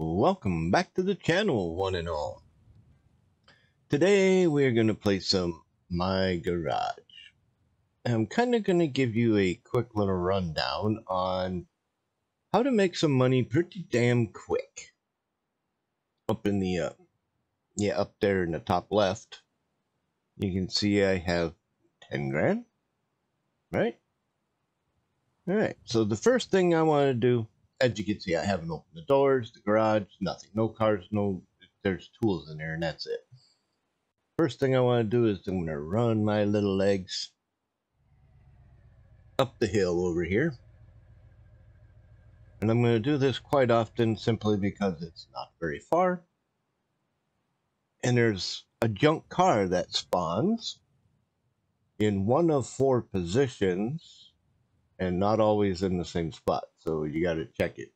Welcome back to the channel, one and all. Today we're going to play some My Garage. I'm kind of going to give you a quick little rundown on how to make some money pretty damn quick. Up in the, up there in the top left, you can see I have 10 grand, right? Alright, so the first thing I want to do, as you can see, I haven't opened the doors, the garage, nothing. No cars, there's tools in there, and that's it. First thing I want to do is I'm going to run my little legs up the hill over here. And I'm going to do this quite often simply because it's not very far. And there's a junk car that spawns in one of 4 positions and not always in the same spot. So you got to check it.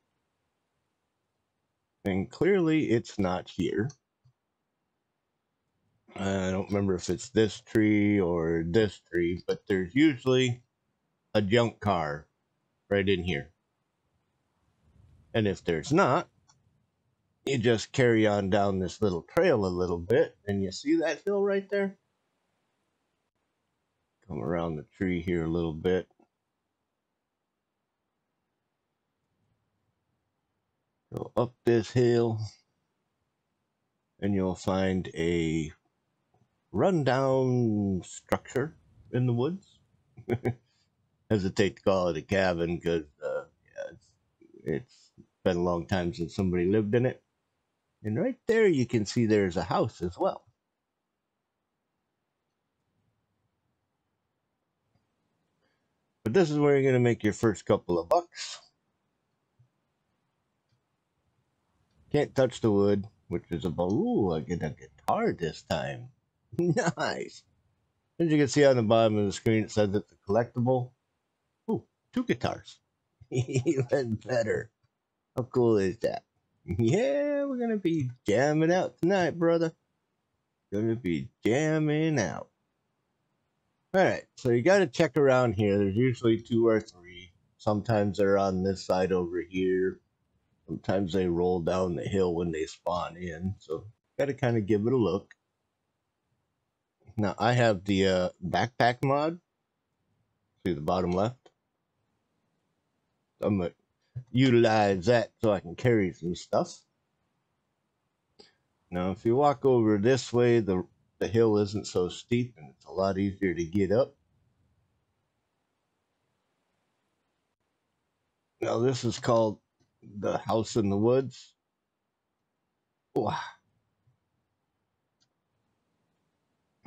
And clearly it's not here. I don't remember if it's this tree or this tree, but there's usually a junk car right in here. And if there's not, you just carry on down this little trail a little bit, and you see that hill right there? Come around the tree here a little bit. Go up this hill, and you'll find a rundown structure in the woods. Hesitate to call it a cabin because it's been a long time since somebody lived in it. And right there you can see there's a house as well. But this is where you're going to make your first couple of bucks. Can't touch the wood, which is about, ooh, I get a guitar this time. Nice. As you can see on the bottom of the screen, it says it's a collectible. Ooh, 2 guitars. Even better. How cool is that? Yeah, we're going to be jamming out tonight, brother. Going to be jamming out. Alright, so you got to check around here. There's usually 2 or 3. Sometimes they're on this side over here. Sometimes they roll down the hill when they spawn in. So got to kind of give it a look. Now, I have the backpack mod. See the bottom left? I'm going to utilize that so I can carry some stuff. Now, if you walk over this way, the hill isn't so steep and it's a lot easier to get up. Now, this is called the House in the Woods. Wow.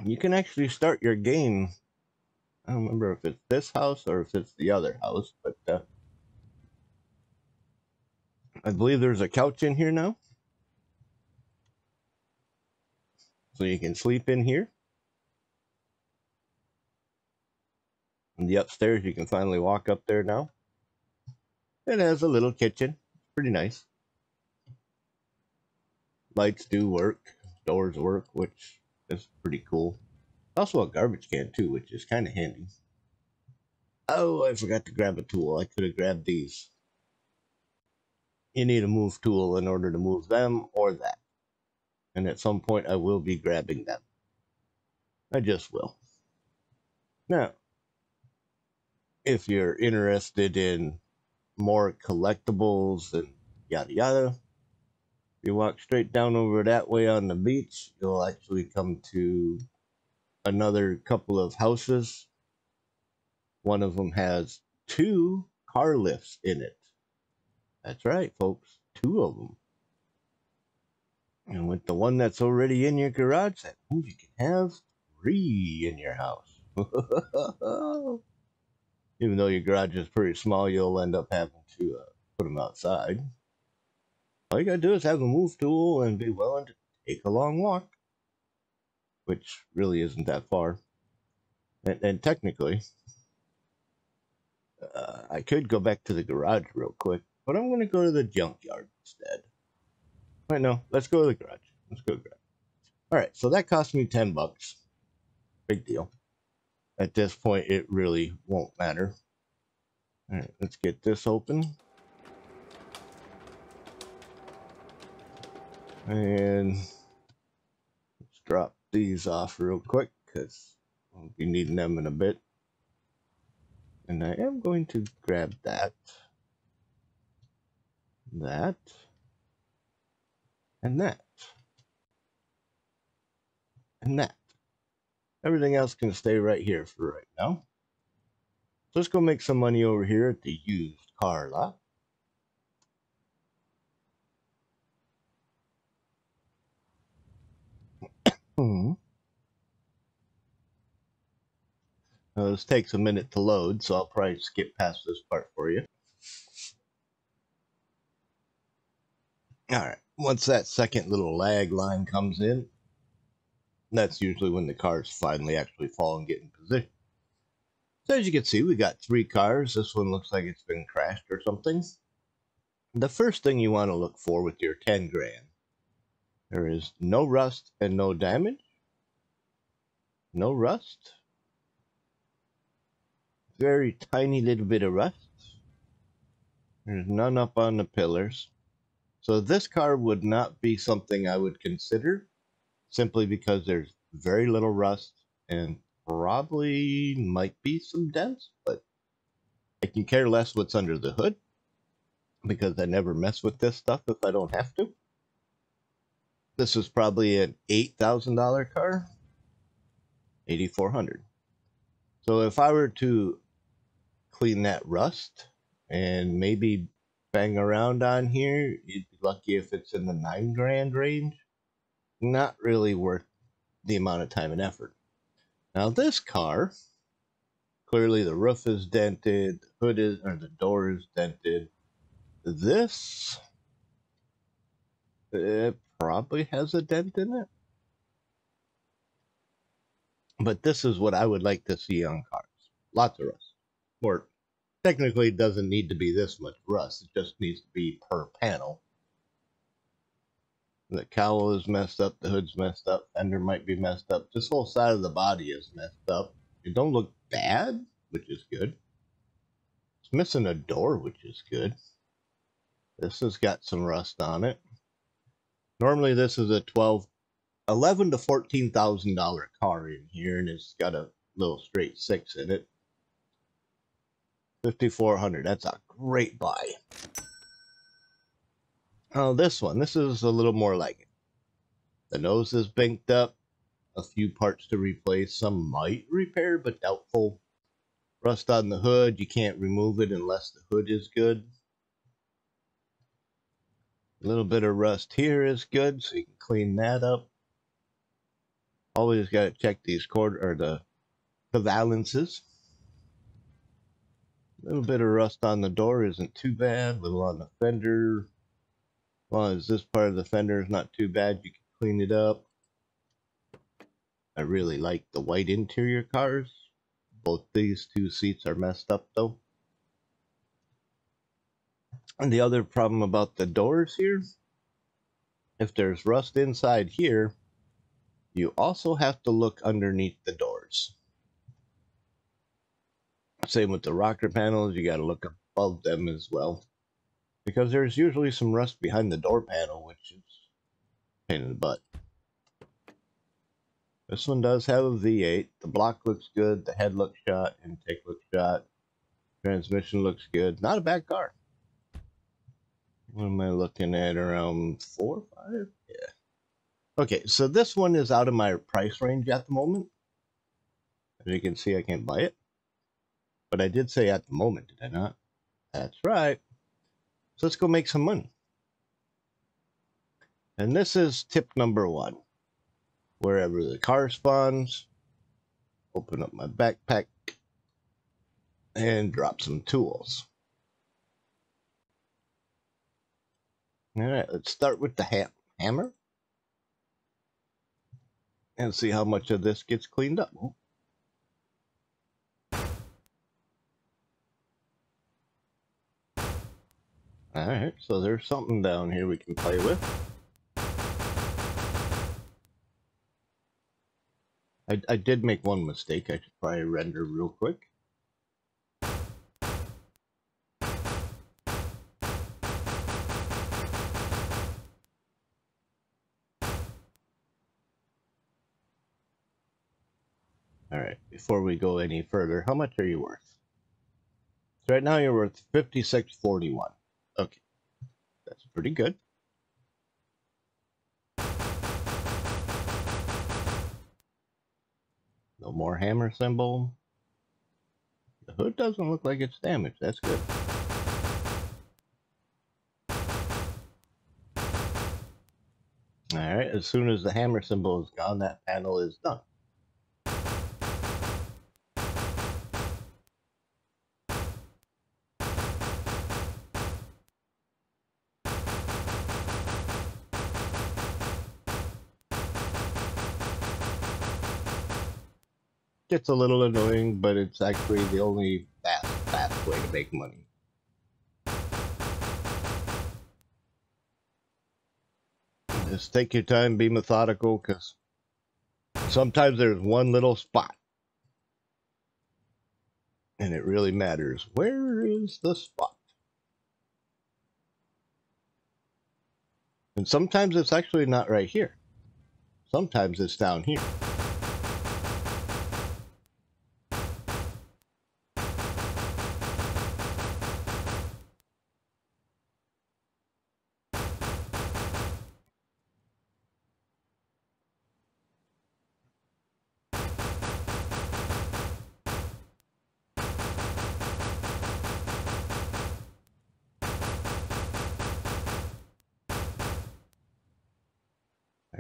You can actually start your game. I don't remember if it's this house or if it's the other house, but I believe there's a couch in here now. So you can sleep in here. And the upstairs, you can finally walk up there now. It has a little kitchen. Pretty nice. Lights do work. Doors work, which is pretty cool. Also a garbage can too, which is kind of handy. Oh, I forgot to grab a tool. I could have grabbed these. You need a move tool in order to move them or that. And at some point I will be grabbing them. I just will. Now, if you're interested in more collectibles and yada yada, you walk straight down over that way on the beach, you'll actually come to another couple of houses. One of them has 2 car lifts in it. That's right, folks, 2 of them. And with the one that's already in your garage, that means you can have 3 in your house. Even though your garage is pretty small, you'll end up having to put them outside. All you gotta do is have a move tool and be willing to take a long walk, which really isn't that far. And technically, I could go back to the garage real quick, but I'm going to go to the junkyard instead. Wait, no, let's go to the garage. Let's go to the garage. Alright, so that cost me 10 bucks. Big deal. At this point, it really won't matter. Alright, let's get this open. And let's drop these off real quick because I'll be needing them in a bit. And I am going to grab that, and that, and that. Everything else can stay right here for right now. So let's go make some money over here at the used car lot. Now, this takes a minute to load, so I'll probably skip past this part for you. Alright, once that second little lag line comes in, that's usually when the cars finally actually fall and get in position. So as you can see, we got 3 cars. This one looks like it's been crashed or something. The first thing you want to look for with your 10 grand, there is no rust and no damage. No rust. Very tiny little bit of rust. There's none up on the pillars. So this car would not be something I would consider, simply because there's very little rust and probably might be some dents, but I can care less what's under the hood because I never mess with this stuff if I don't have to. This is probably an $8,000 car, $8,400. So if I were to clean that rust and maybe bang around on here, you'd be lucky if it's in the 9 grand range. Not really worth the amount of time and effort. Now this car, clearly the roof is dented, the hood is, or the door is dented. This, it probably has a dent in it. But this is what I would like to see on cars. Lots of rust. Or technically it doesn't need to be this much rust. It just needs to be per panel. The cowl is messed up. The hood's messed up. Fender might be messed up. This whole side of the body is messed up. It don't look bad, which is good. It's missing a door, which is good. This has got some rust on it. Normally this is a $11,000 to $14,000 car in here, and it's got a little straight 6 in it. $5,400. That's a great buy. Oh, this is a little more like it. The nose is banked up. A few parts to replace. Some might repair, but doubtful. Rust on the hood. You can't remove it unless the hood is good. A little bit of rust here is good, so you can clean that up. Always got to check these the valences. A little bit of rust on the door isn't too bad. A little on the fender. As long as this part of the fender is not too bad, you can clean it up. I really like the white interior cars. Both these 2 seats are messed up though. And the other problem about the doors here, if there's rust inside here, you also have to look underneath the doors. Same with the rocker panels, you got to look above them as well. Because there's usually some rust behind the door panel, which is a pain in the butt. This one does have a V8. The block looks good. The head looks shot. Intake looks shot. Transmission looks good. Not a bad car. What am I looking at? Around 4, 5? Yeah. Okay, so this one is out of my price range at the moment. As you can see, I can't buy it. But I did say at the moment, did I not? That's right. So let's go make some money. And this is tip number 1. Wherever the car spawns, open up my backpack and drop some tools. All right, let's start with the hammer and see how much of this gets cleaned up. All right, so there's something down here we can play with. I did make one mistake. I should probably render real quick. Alright, before we go any further, how much are you worth? So right now you're worth 56.41. Okay, that's pretty good. No more hammer symbol. The hood doesn't look like it's damaged. That's good. Alright, as soon as the hammer symbol is gone, that panel is done. Gets a little annoying, but it's actually the only fast way to make money. Just take your time, be methodical, because sometimes there's one little spot. And it really matters. Where is the spot? And sometimes it's actually not right here. Sometimes it's down here.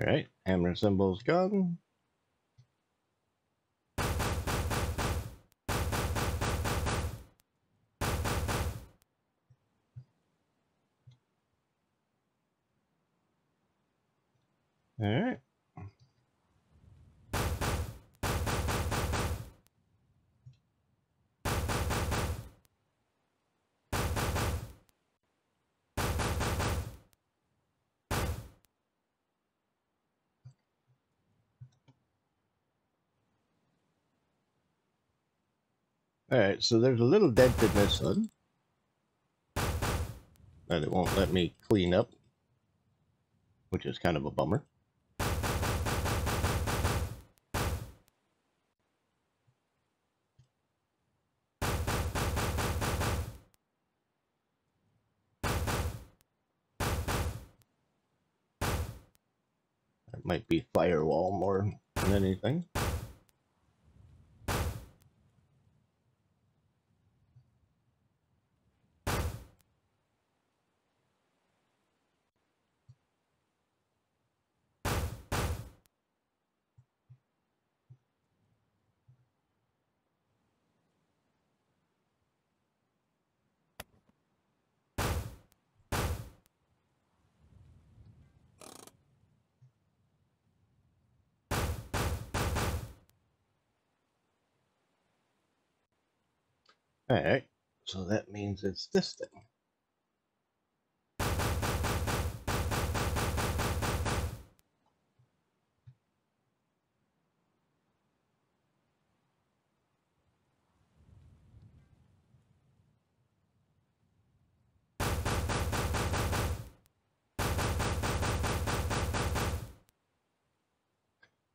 Alright, hammer symbol's gone. Alright. Alright, so there's a little dent in this hood that it won't let me clean up, which is kind of a bummer. It might be firewall more than anything. Alright, so that means it's this thing.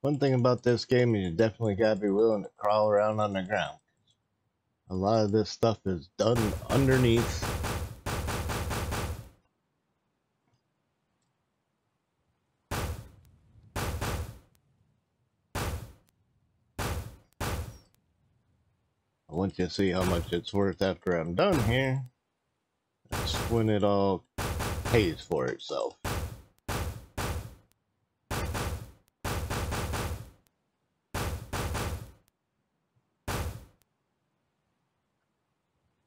One thing about this game is you definitely gotta be willing to crawl around on the ground. A lot of this stuff is done underneath. Once you see how much it's worth after I'm done here, that's when it all pays for itself.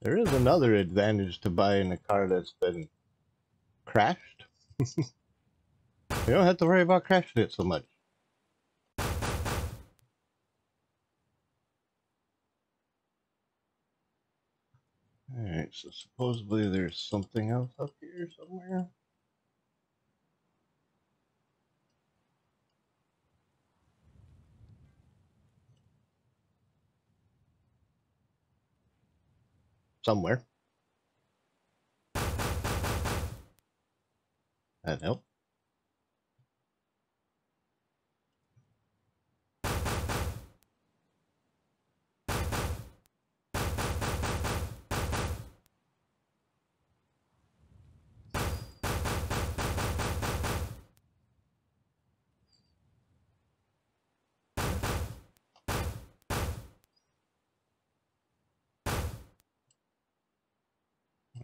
There is another advantage to buying a car that's been crashed. You don't have to worry about crashing it so much. Alright, so supposedly there's something else up here somewhere. Somewhere. That helped.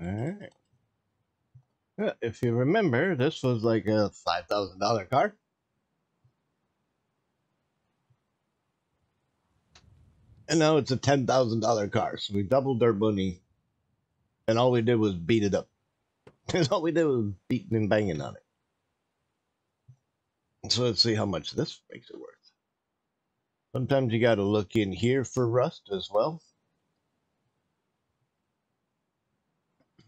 Alright. If you remember, this was like a $5,000 car. And now it's a $10,000 car. So we doubled our money. And all we did was beat it up. That's all we did was beating and banging on it. So let's see how much this makes it worth. Sometimes you got to look in here for rust as well.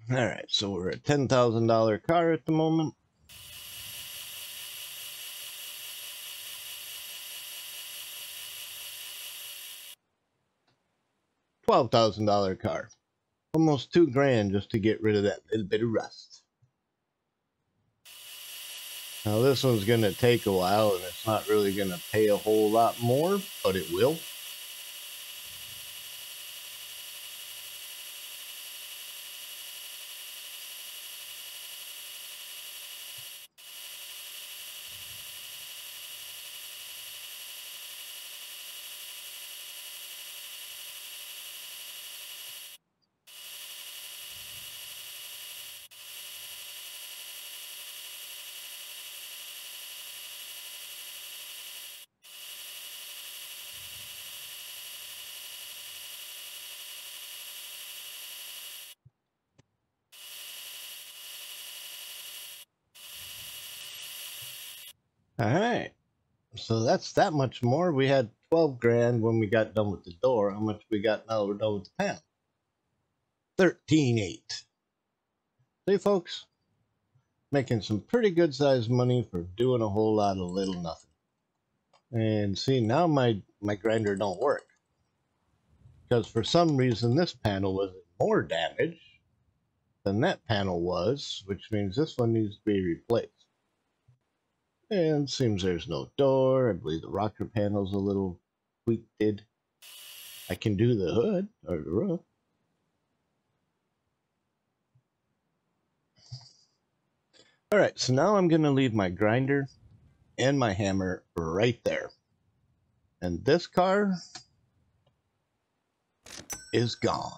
Alright, so we're a $10,000 car at the moment. $12,000 car. Almost $2,000 just to get rid of that little bit of rust. Now this one's going to take a while and it's not really going to pay a whole lot more, but it will. Alright, so that's that much more. We had $12,000 when we got done with the door. How much we got now we're done with the panel? $13,800. See, folks, making some pretty good sized money for doing a whole lot of little nothing. And see, now my grinder don't work. Because for some reason this panel was more damaged than that panel was, which means this one needs to be replaced. And seems there's no door. I believe the rocker panel's a little tweaked. I can do the hood or the roof. Alright, so now I'm going to leave my grinder and my hammer right there. And this car is gone.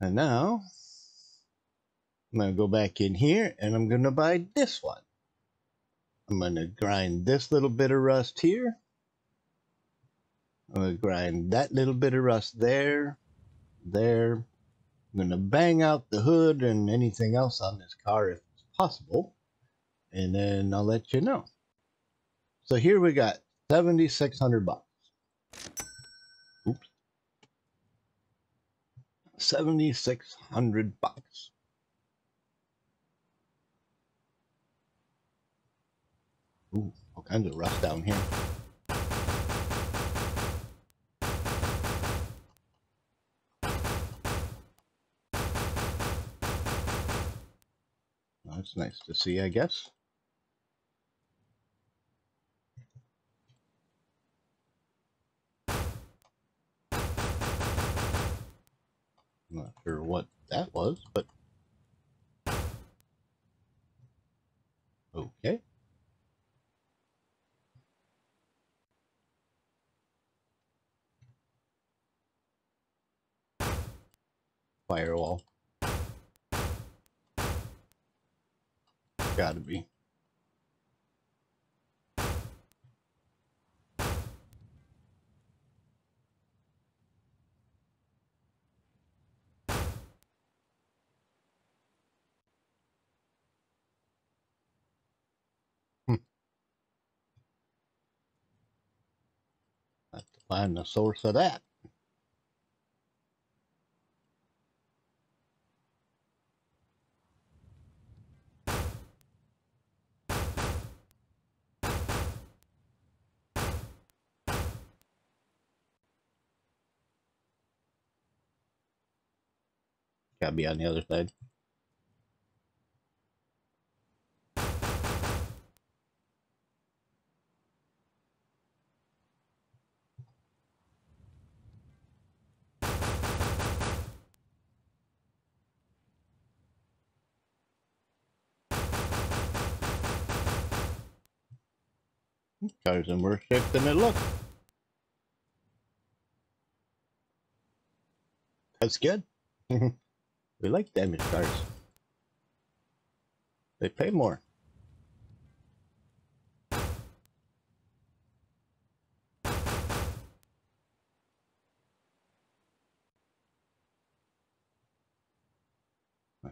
And now I'm going to go back in here and I'm going to buy this one. I'm going to grind this little bit of rust here. I'm going to grind that little bit of rust there, there. I'm going to bang out the hood and anything else on this car if it's possible. And then I'll let you know. So here we got $7,600. Oops. $7,600. Ooh, all kinds of rust down here. That's nice to see, I guess. Not sure what that was, but okay. Firewall. Gotta be. Have to find the source of that. Gotta be on the other side. Car's in worse shape than it looks. That's good. We like damaged cars. They pay more.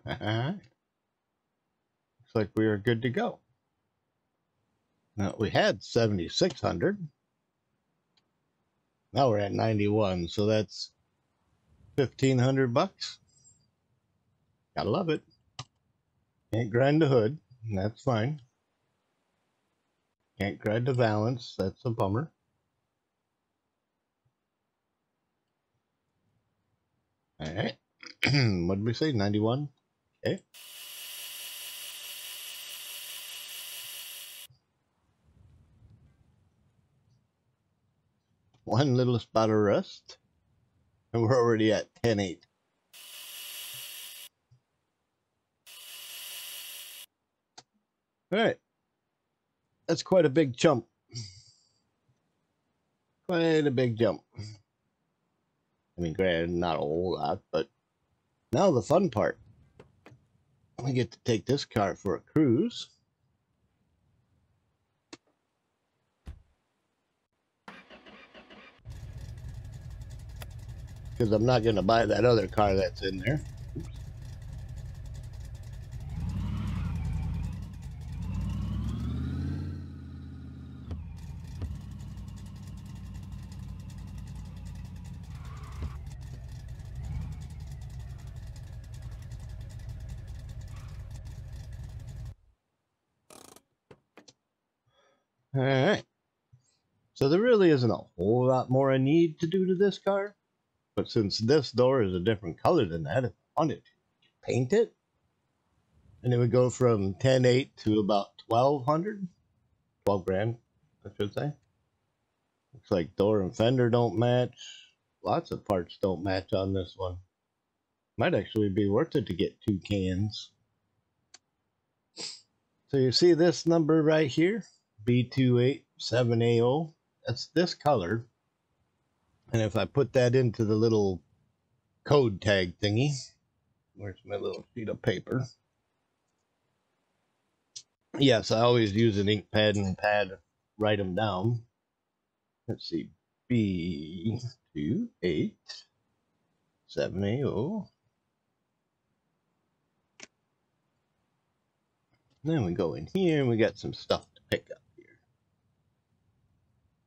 Looks like we are good to go. Now we had 7,600. Now we're at 91, so that's 1,500 bucks. Gotta love it. Can't grind the hood, that's fine. Can't grind the valance, that's a bummer. All right. What did we say? 91? Okay. One little spot of rust, and we're already at 10.8. All right. That's quite a big jump. Quite a big jump. I mean, granted, not a whole lot, but now the fun part. We get to take this car for a cruise. Because I'm not going to buy that other car that's in there. Oops. All right. So there really isn't a whole lot more I need to do to this car. But since this door is a different color than that, if I wanted to paint it, and it would go from 10.8 to about 1,200, 12 grand, I should say. Looks like door and fender don't match. Lots of parts don't match on this one. Might actually be worth it to get 2 cans. So you see this number right here, B287AO. That's this color. And if I put that into the little code tag thingy, where's my little sheet of paper? Yes, I always use an ink pad and pad, write them down. Let's see, B287AO. Then we go in here and we got some stuff to pick up here.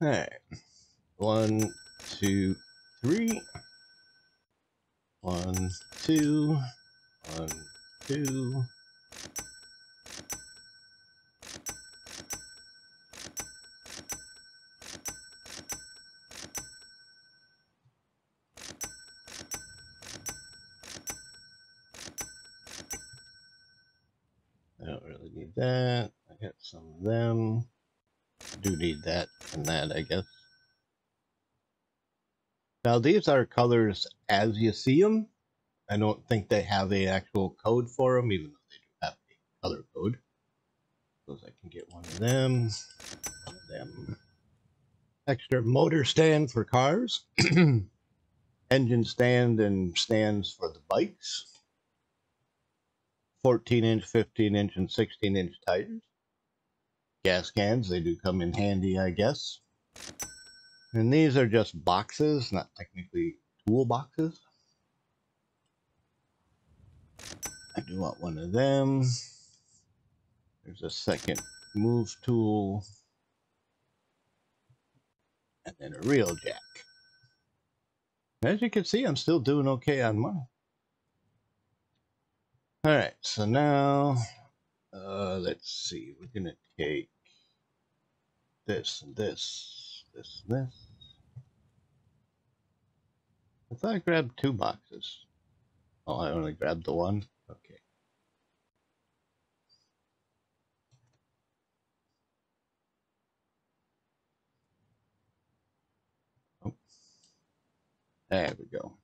All right, 1, 2, 3. 1, 2, 1, 2. I don't really need that. I got some of them. Do need that and that, I guess. Now these are colors as you see them. I don't think they have an actual code for them, even though they do have a color code. Suppose I can get one of them. One of them. Extra motor stand for cars. Engine stand and stands for the bikes. 14-inch, 15-inch, and 16-inch tires. Gas cans, they do come in handy, I guess. And these are just boxes, not technically tool boxes. I do want one of them. There's a second move tool. And then a reel jack. As you can see, I'm still doing okay on money. Alright, so now, let's see. We're going to take this and this, this and this. I thought I grabbed 2 boxes. Oh, I only grabbed the one? Okay. Oh. There we go.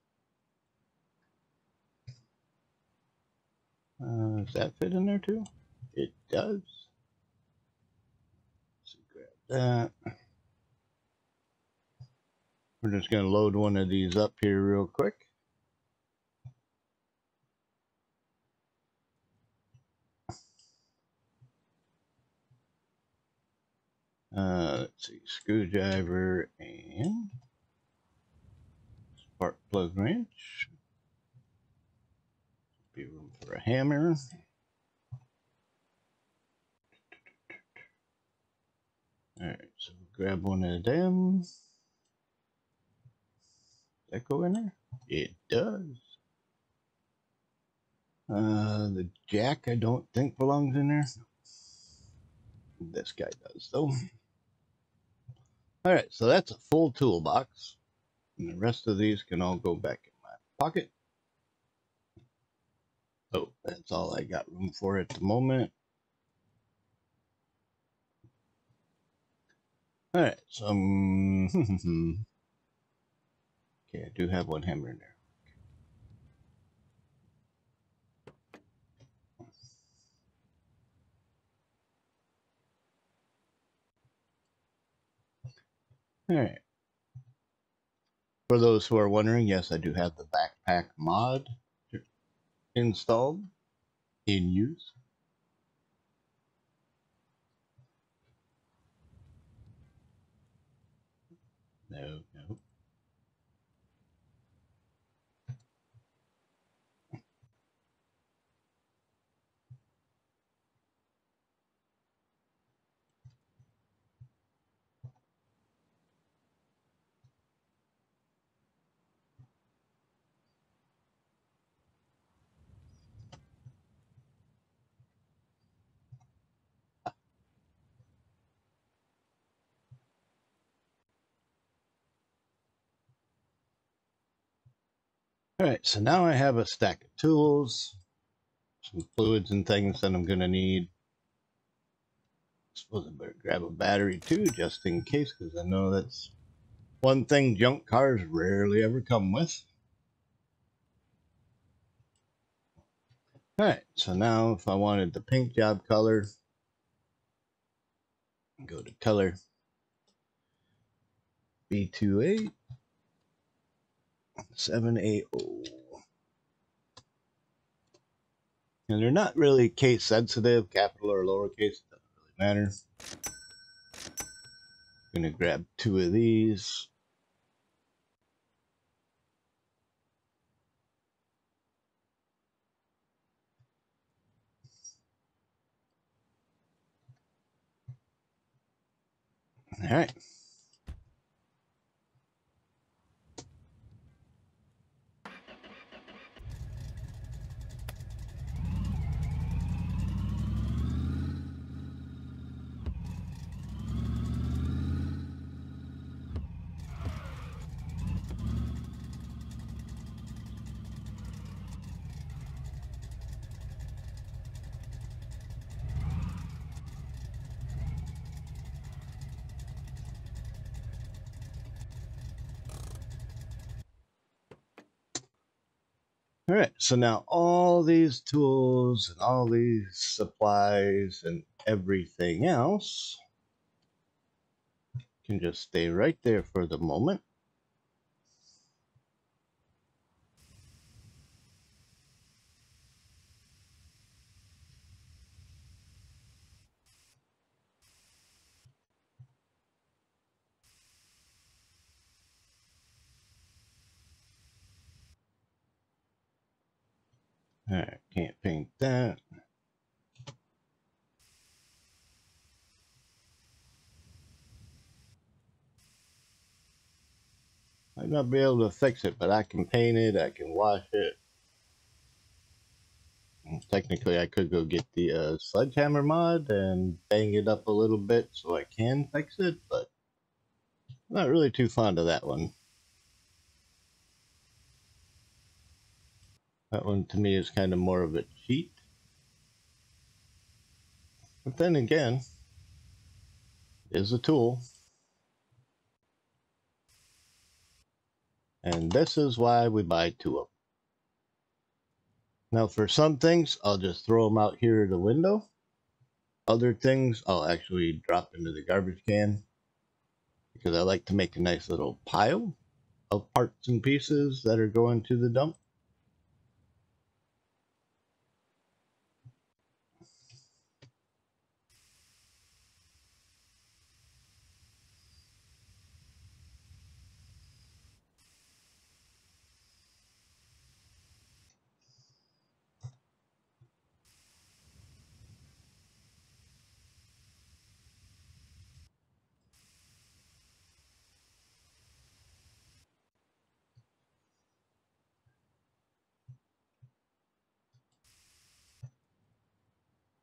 Does that fit in there too? It does. So grab that. We're just going to load one of these up here real quick. Let's see, screwdriver and spark plug wrench. Be room for a hammer. Alright, so grab one of them. Does that go in there? It does. The jack I don't think belongs in there. This guy does though. Alright, so that's a full toolbox. And the rest of these can all go back in my pocket. Oh, that's all I got room for at the moment. Alright, so okay, I do have one hammer in there. Alright. For those who are wondering, yes, I do have the backpack mod installed in use. No, no. Alright, so now I have a stack of tools, some fluids and things that I'm going to need. I suppose I better grab a battery too, just in case, because I know that's one thing junk cars rarely ever come with. Alright, so now if I wanted the paint job color, go to color, B28, 780. And they're not really case sensitive, capital or lowercase, doesn't really matter. I'm going to grab 2 of these. Alright. Alright, so now all these tools and all these supplies and everything else can just stay right there for the moment. Alright, can't paint that. Might not be able to fix it, but I can paint it, I can wash it. And technically, I could go get the sledgehammer mod and bang it up a little bit so I can fix it, but I'm not really too fond of that one. That one to me is kind of more of a cheat. But then again, it is a tool. And this is why we buy 2 of them. Now for some things, I'll just throw them out here the window. Other things, I'll actually drop into the garbage can, because I like to make a nice little pile of parts and pieces that are going to the dump.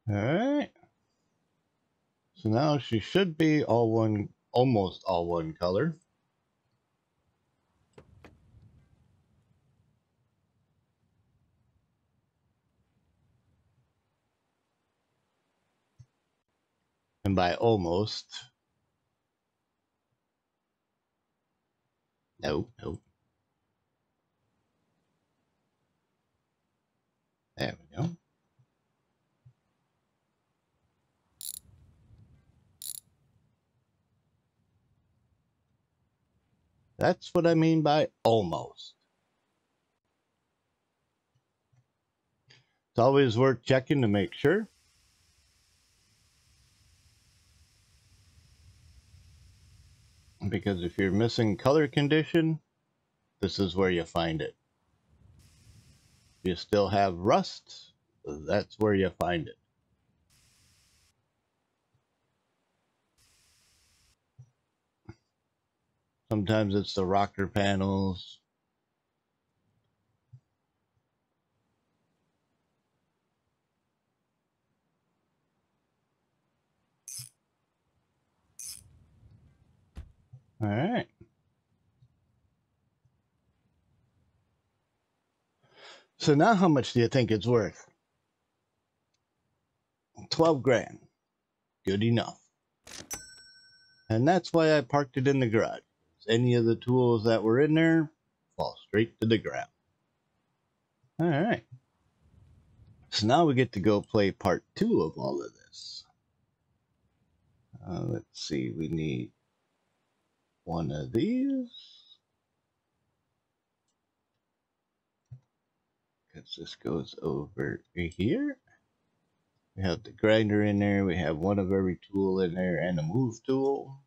Alright. So now she should be all one, almost all one color. And by almost, nope. There we go. That's what I mean by almost. It's always worth checking to make sure. Because if you're missing color condition, this is where you find it. If you still have rust, that's where you find it. Sometimes it's the rocker panels. All right. So now how much do you think it's worth? 12 grand. Good enough. And that's why I parked it in the garage. Any of the tools that were in there fall straight to the ground. All right. So now we get to go play part 2 of all of this. Let's see. We need one of these. Because this goes over here. We have the grinder in there. We have one of every tool in there and a move tool.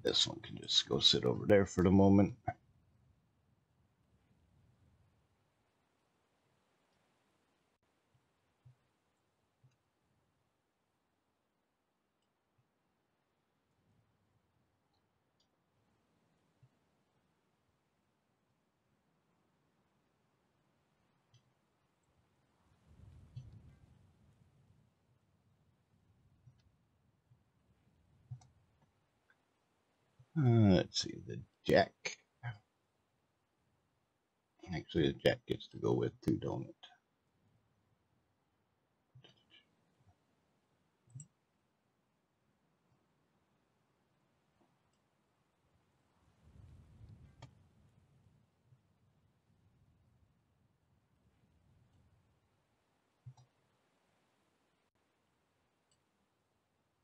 This one can just go sit over there for the moment. Let's see, the jack. Actually, the jack gets to go with too, don't it?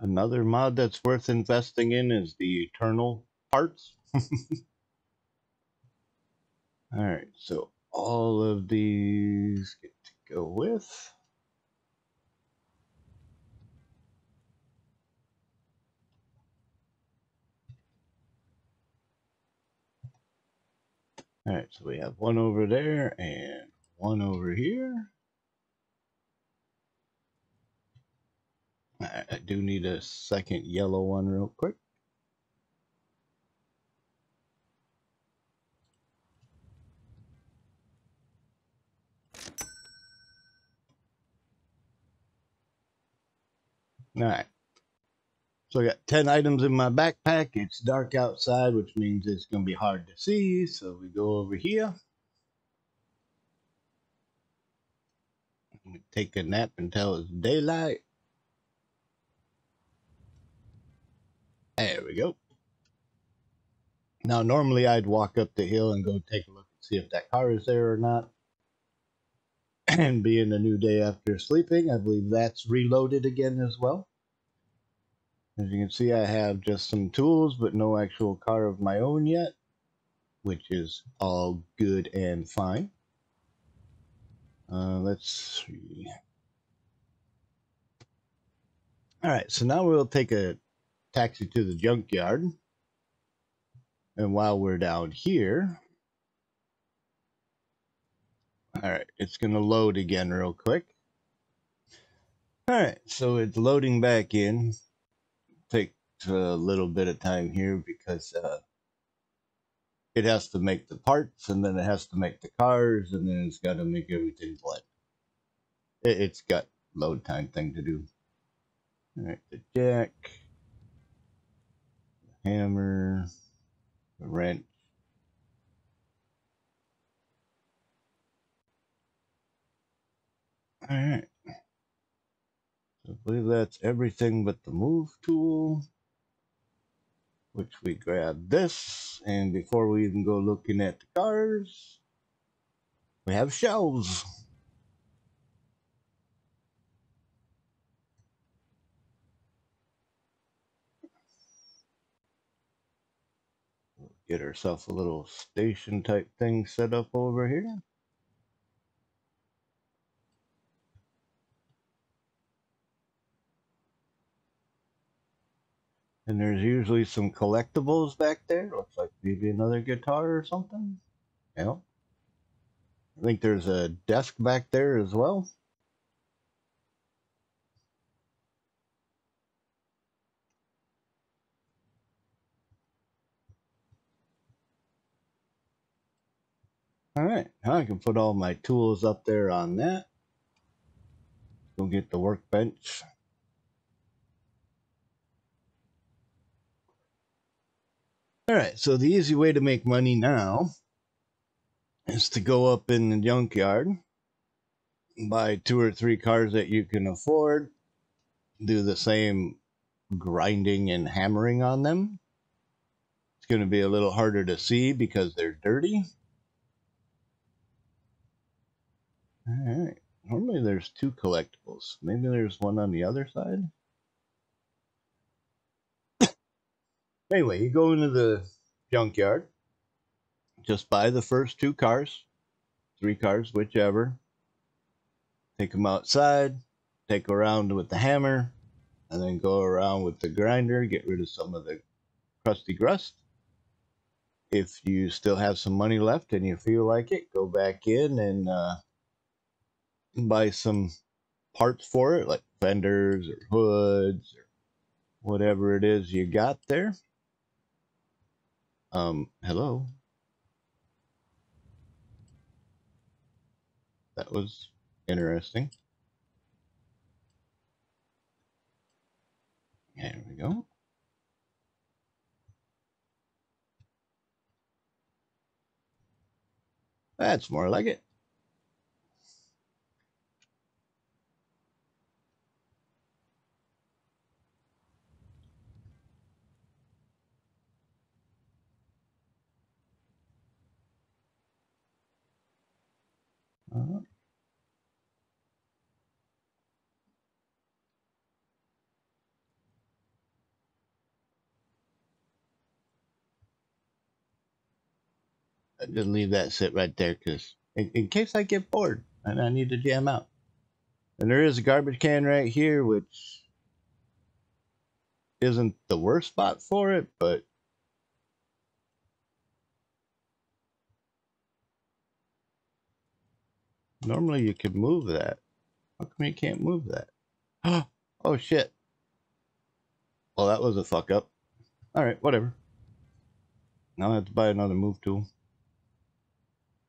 Another mod that's worth investing in is the Eternal parts. All right, so all of these get to go with. All right, so we have one over there and one over here. I do need a second yellow one real quick. All right. So I got 10 items in my backpack. It's dark outside, which means it's going to be hard to see. So we go over here. We take a nap until it's daylight. There we go. Now, normally I'd walk up the hill and go take a look and see if that car is there or not. And being a new day after sleeping, I believe that's reloaded again as well. As you can see, I have just some tools, but no actual car of my own yet, which is all good and fine. Let's see. All right, so now we'll take a taxi to the junkyard. And while we're down here, all right, it's going to load again real quick. All right, so it's loading back in. Takes a little bit of time here because it has to make the parts, and then it has to make the cars, and then it's got to make everything blend. It's got load time thing to do. All right, the jack, the hammer, the wrench. All right. So I believe that's everything but the move tool, which we grab this. And before we even go looking at the cars, we have shelves. Get ourselves a little station type thing set up over here. And there's usually some collectibles back there. Looks like maybe another guitar or something. Yeah. I think there's a desk back there as well. All right, now I can put all my tools up there on that. Go get the workbench. All right, so the easy way to make money now is to go up in the junkyard, buy 2 or 3 cars that you can afford, do the same grinding and hammering on them. It's going to be a little harder to see because they're dirty. All right, normally there's 2 collectibles. Maybe there's one on the other side. Anyway, you go into the junkyard, just buy the first 2 cars, 3 cars, whichever. Take them outside, take around with the hammer, and then go around with the grinder, get rid of some of the crusty rust. If you still have some money left and you feel like it, go back in and buy some parts for it, like fenders or hoods or whatever it is you got there. Hello. That was interesting. There we go. That's more like it. Uh, I just leave that sit right there because in case I get bored and I need to jam out. And there is a garbage can right here, which isn't the worst spot for it, but normally you could move that. How come you can't move that? Oh shit. Well, that was a fuck up. Alright, whatever. Now I have to buy another move tool.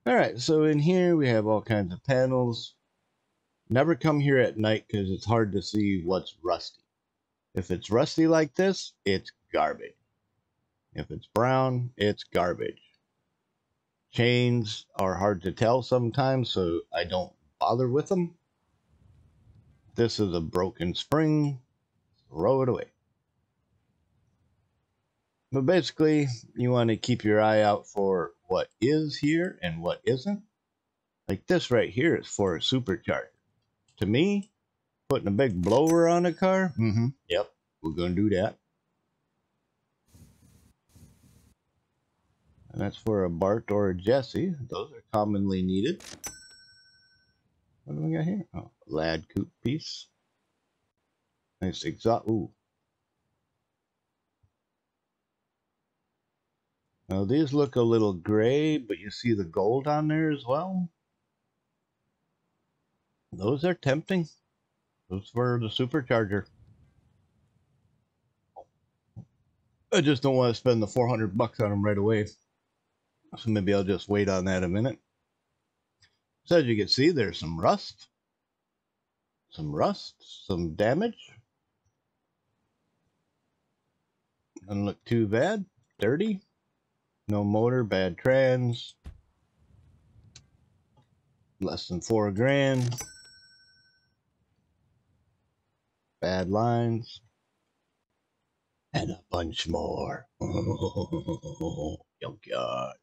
Alright, so in here we have all kinds of panels. Never come here at night because it's hard to see what's rusty. If it's rusty like this, it's garbage. If it's brown, it's garbage. Chains are hard to tell sometimes, so I don't bother with them. This is a broken spring. Throw it away. But basically, you want to keep your eye out for what is here and what isn't. Like this right here is for a supercharger. To me, putting a big blower on a car, yep, we're going to do that. And that's for a Bart or a Jesse. Those are commonly needed. What do we got here? Oh, lad coupe piece. Nice exhaust. Ooh. Now these look a little gray, but you see the gold on there as well. Those are tempting. Those for the supercharger. I just don't want to spend the 400 bucks on them right away. So maybe I'll just wait on that a minute. So as you can see, there's some rust. some rust, some damage. Doesn't look too bad. Dirty. No motor, bad trans. Less than $4 grand. Bad lines. And a bunch more. Junkyard.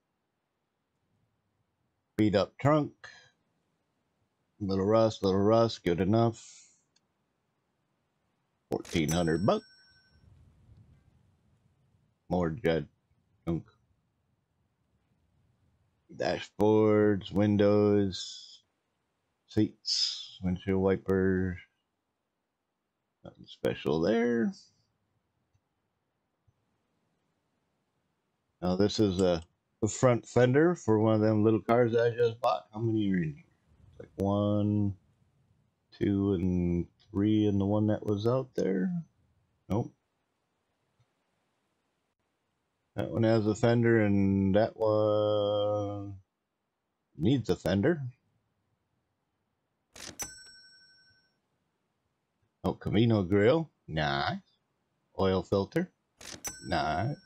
Beat up trunk. Little rust, good enough. 1,400 bucks. More junk. Dashboards, windows, seats, windshield wipers. Nothing special there. Now this is the front fender for one of them little cars that I just bought. How many are in here? It's like 1, 2, and 3 in the one that was out there. Nope. That one has a fender, and that one needs a fender. Oh, Camino grill. Nice. Oil filter. Nice.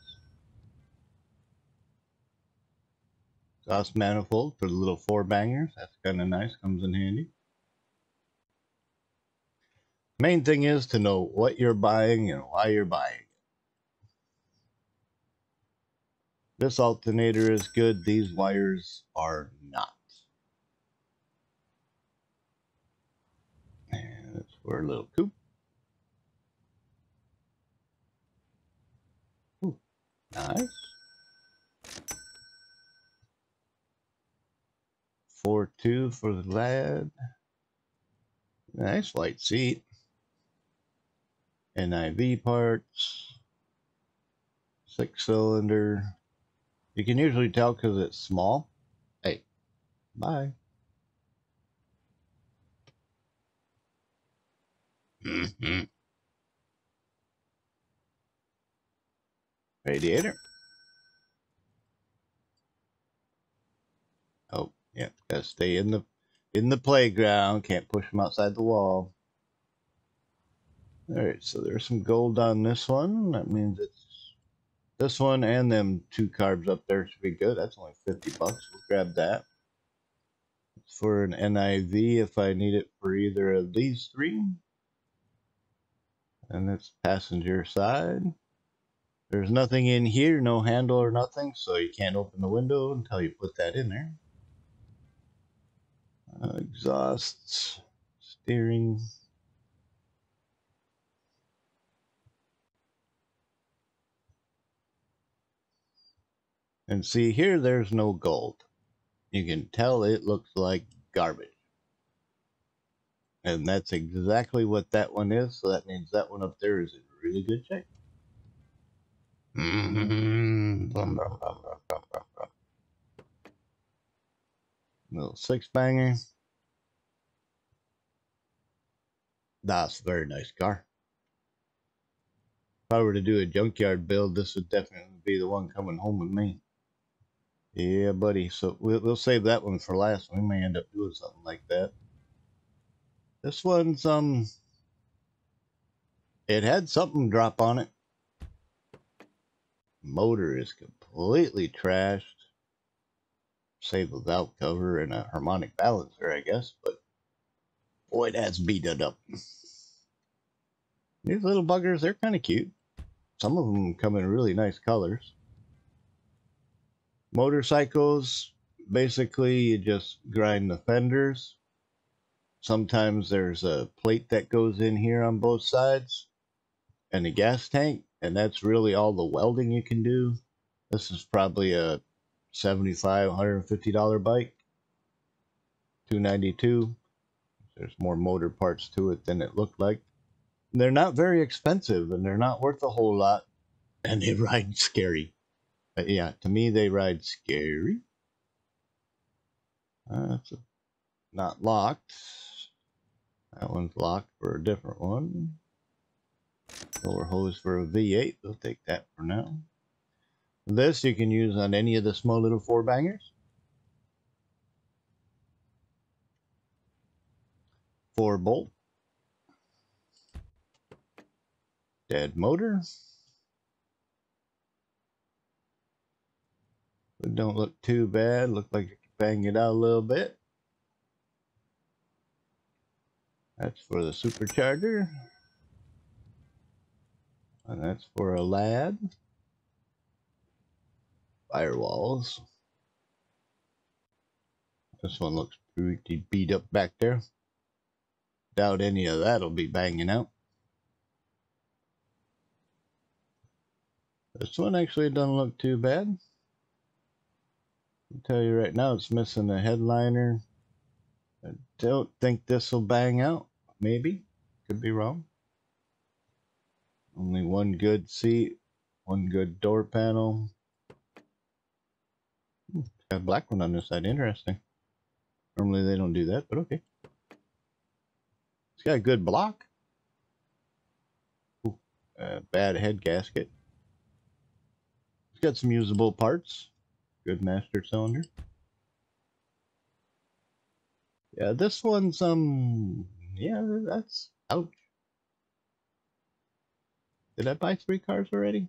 Exhaust manifold for the little 4-bangers. That's kind of nice. Comes in handy. Main thing is to know what you're buying and why you're buying it. This alternator is good. These wires are not. And that's for a little coupe. Ooh, nice. 4.2 for the lad. Nice white seat. NIV parts. 6-cylinder. You can usually tell because it's small. Hey, bye. Radiator. Oh, yeah, gotta stay in the playground. Can't push them outside the wall. All right, so there's some gold on this one. That means it's this one and them 2 carbs up there should be good. That's only 50 bucks. We'll grab that. It's for an NIV if I need it for either of these 3. And it's passenger side. There's nothing in here, no handle or nothing, so you can't open the window until you put that in there. Exhausts, steering. And see here, there's no gold. You can tell it looks like garbage. And that's exactly what that one is, so that means that one up there is in really good shape. Little 6-banger. That's a very nice car. If I were to do a junkyard build, this would definitely be the one coming home with me. Yeah, buddy. So we'll save that one for last. We may end up doing something like that. This one's it had something drop on it. Motor is completely trashed. Save the valve cover and a harmonic balancer, I guess, but boy, that's beat it up. These little buggers, they're kind of cute. Some of them come in really nice colors. Motorcycles, basically you just grind the fenders. Sometimes there's a plate that goes in here on both sides and a gas tank, and that's really all the welding you can do. This is probably a $75, $150 bike. $292. There's more motor parts to it than it looked like. They're not very expensive, and they're not worth a whole lot, and they ride scary. But yeah, to me, they ride scary. That's not locked. That one's locked for a different one. Lower hose for a V8. We'll take that for now. This you can use on any of the small little 4-bangers. 4-bolt. Dead motor. It don't look too bad. Look like you can bang it out a little bit. That's for the supercharger. And that's for a lad. Firewalls. This one looks pretty beat up back there. Doubt any of that'll be banging out. This one actually doesn't look too bad. I'll tell you right now, it's missing a headliner. I don't think this will bang out. Maybe. Could be wrong. Only one good seat. One good door panel. It's got a black one on this side. Interesting. Normally they don't do that, but okay. It's got a good block. Ooh, bad head gasket. It's got some usable parts. Good master cylinder. Yeah, this one's yeah, that's ouch. Did I buy 3 cars already?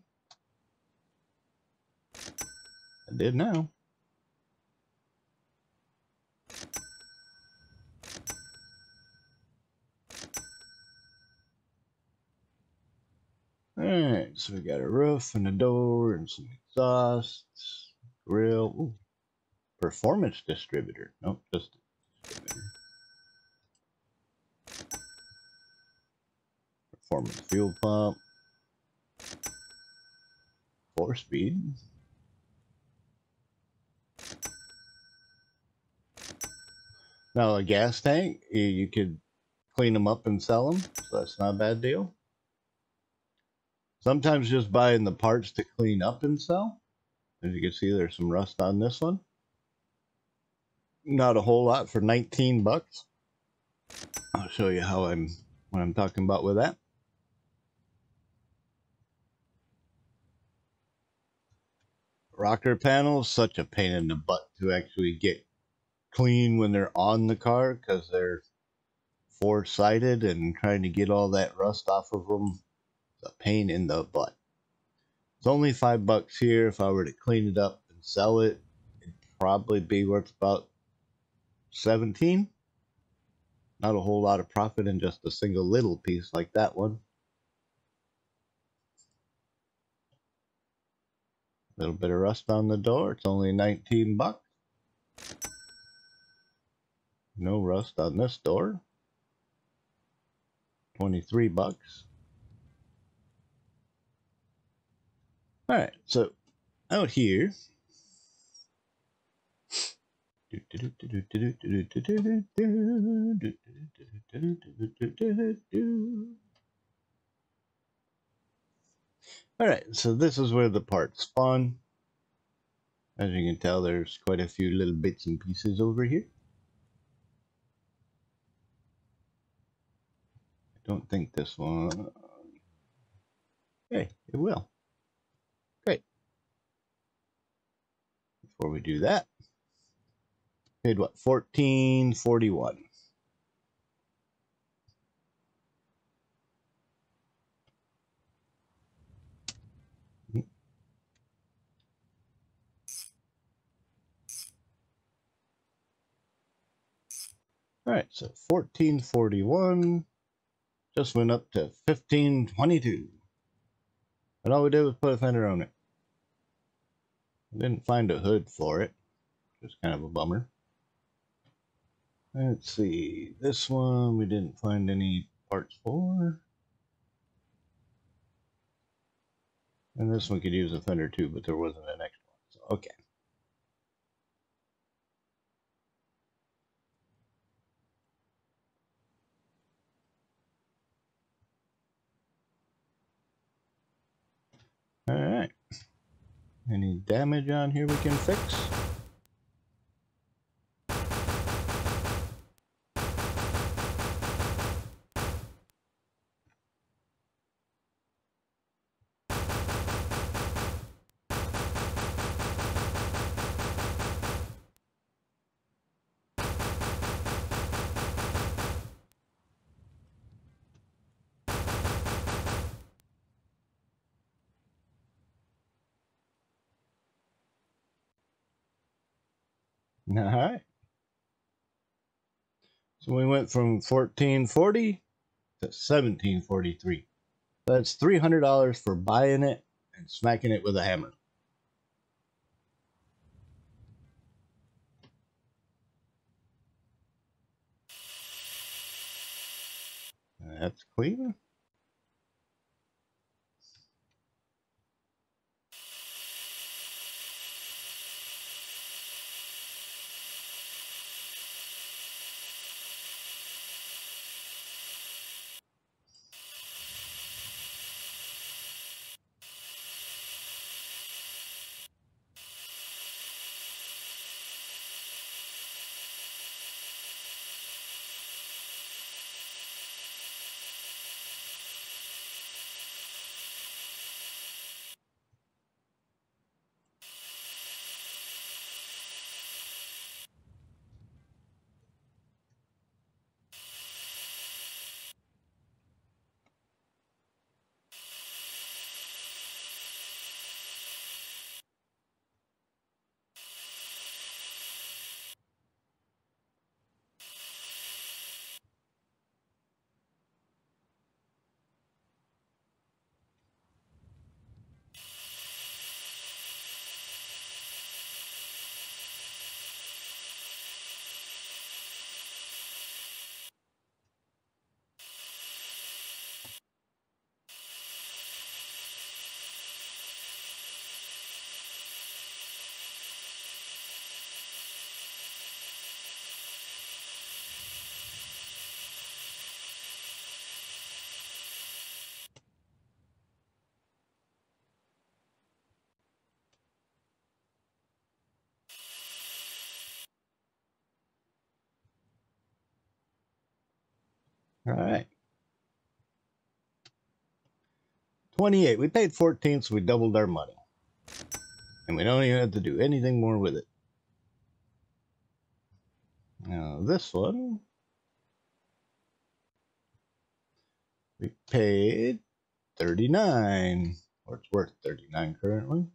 I did now. Alright, so we got a roof and a door and some exhausts, grill, ooh, performance distributor. Nope, just a distributor. Performance fuel pump. 4-speed. Now a gas tank, you could clean them up and sell them, so that's not a bad deal. Sometimes just buying the parts to clean up and sell. As you can see, there's some rust on this one. Not a whole lot for 19 bucks. I'll show you how what I'm talking about with that. Rocker panels, such a pain in the butt to actually get clean when they're on the car because they're 4-sided, and trying to get all that rust off of them is a pain in the butt. It's only $5 here. If I were to clean it up and sell it, it'd probably be worth about 17. Not a whole lot of profit in just a single little piece like that one. A little bit of rust on the door. It's only 19 bucks. No rust on this door. 23 bucks. Alright, so out here. Alright, so this is where the parts spawn. As you can tell, there's quite a few little bits and pieces over here. I don't think this one... Hey, it will. Great. Before we do that, paid what? $14.41. All right, so $14.41 just went up to $15.22, and all we did was put a fender on it. I didn't find a hood for it, which is kind of a bummer. Let's see, this one we didn't find any parts for, and this one could use a fender too, but there wasn't an extra one, so okay. All right. Any damage on here we can fix? All right. So we went from 1440 to 1743. That's $300 for buying it and smacking it with a hammer. That's clean. All right. 28. We paid 14, so we doubled our money. And we don't even have to do anything more with it. Now, this one, we paid 39, or it's worth 39 currently.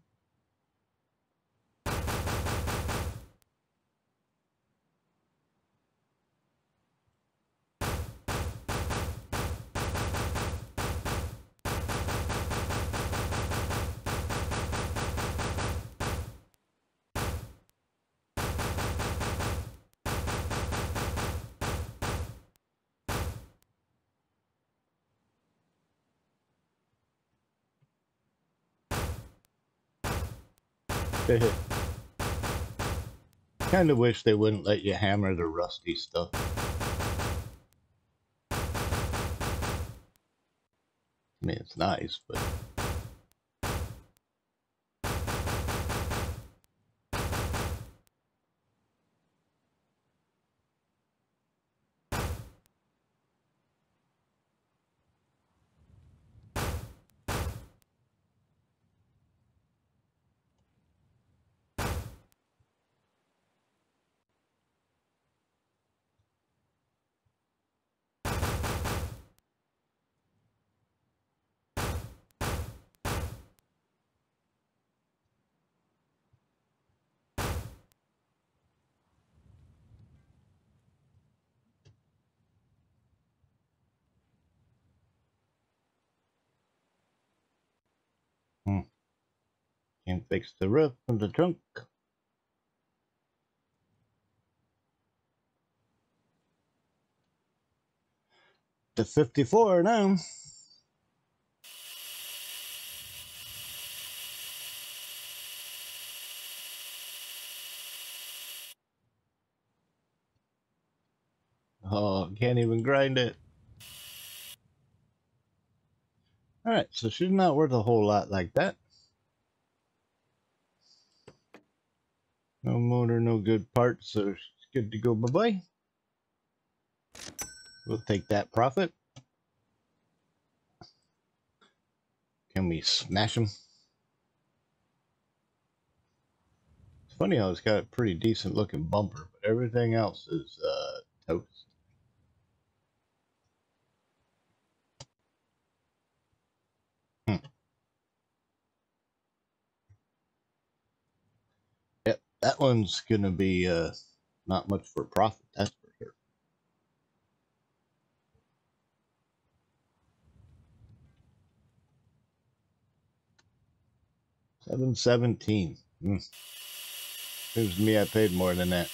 Kind of wish they wouldn't let you hammer the rusty stuff. I mean, it's nice, but... Can't fix the roof of the trunk. To 54 now. Oh, can't even grind it. Alright, so she's not worth a whole lot like that. No motor, no good parts, so she's good to go bye-bye. We'll take that profit. Can we smash them? It's funny how it's got a pretty decent looking bumper, but everything else is toast. Yep, That one's gonna be not much for profit, that's for sure. $7.17. Seems to me I paid more than that.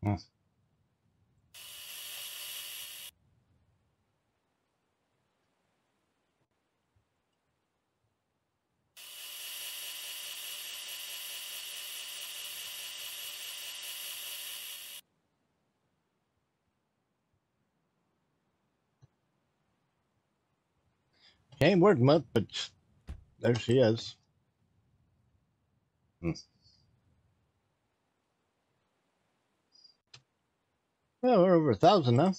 Hmm. Ain't worth much, but there she is. Hmm. Well, we're over 1,000 now.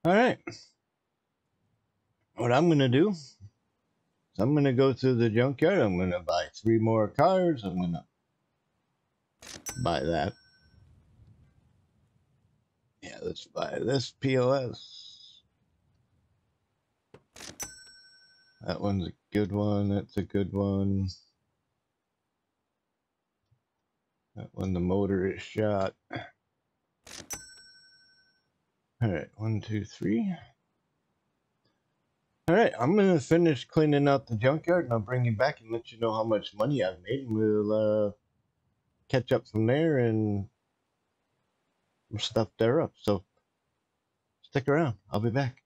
All right. What I'm gonna do is I'm gonna go to the junkyard. I'm gonna buy 3 more cars. I'm gonna buy that. Yeah, let's buy this POS. That one's a good one. That's a good one. That one, the motor is shot. All right, 1, 2, 3. All right, I'm gonna finish cleaning out the junkyard, and I'll bring you back and let you know how much money I've made, and we'll catch up from there and stuff there up. So stick around. I'll be back.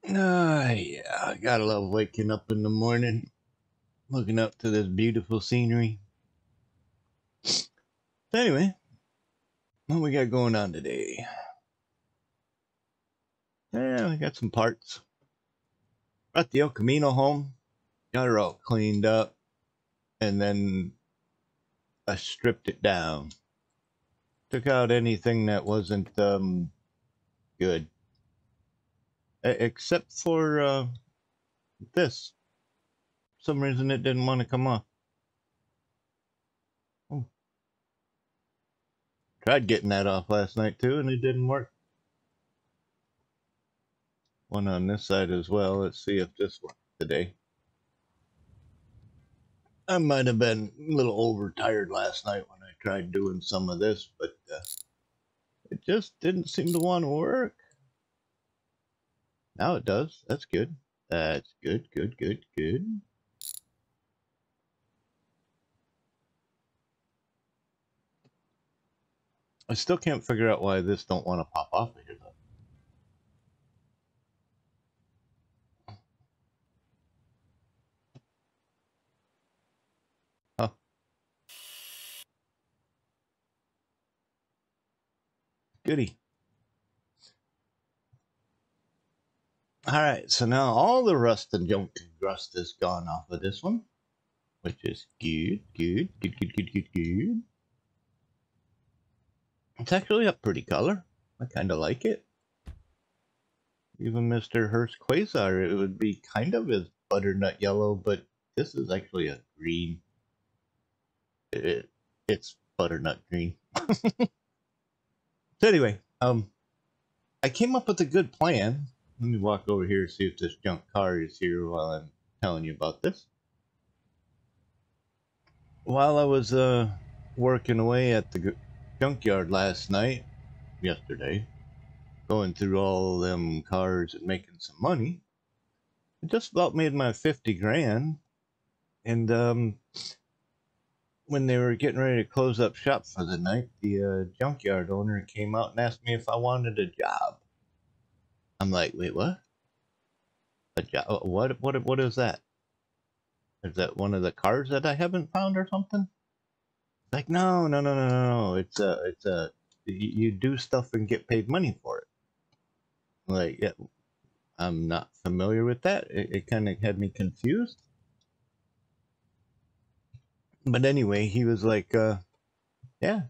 Yeah, I gotta love waking up in the morning, looking up to this beautiful scenery. So anyway, what we got going on today? Yeah, I got some parts. Brought the El Camino home, got her all cleaned up, and then I stripped it down. Took out anything that wasn't good, except for this. For some reason it didn't want to come off. Oh. Tried getting that off last night too, and it didn't work. One on this side as well. Let's see if this works today. I might have been a little overtired last night when I tried doing some of this, but it just didn't seem to want to work. Now it does. That's good. That's good, good, good, good. I still can't figure out why this don't want to pop off of here though. Huh. Goody. Alright, so now all the rust and junk rust is gone off of this one, which is good, good, good, good, good, good, good. It's actually a pretty color. I kind of like it. Even Mr. Hearst Quasar, it would be kind of his butternut yellow, but this is actually a green. It's butternut green. So anyway, I came up with a good plan. Let me walk over here and see if this junk car is here while I'm telling you about this. While I was working away at the junkyard last night, yesterday, going through all them cars and making some money, I just about made my 50 grand. And when they were getting ready to close up shop for the night, the junkyard owner came out and asked me if I wanted a job. I'm like, wait, what? A job? What is that? Is that one of the cars that I haven't found or something? Like, no. It's a you do stuff and get paid money for it. Like, yeah, I'm not familiar with that. It kind of had me confused. But anyway, he was like, yeah,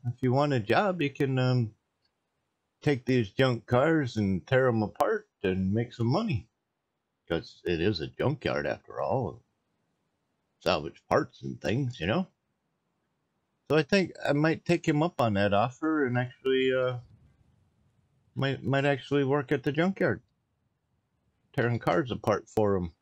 if you want a job, you can take these junk cars and tear them apart and make some money. Because it is a junkyard after all. Salvage parts and things, you know? So I think I might take him up on that offer and actually might actually work at the junkyard, tearing cars apart for him.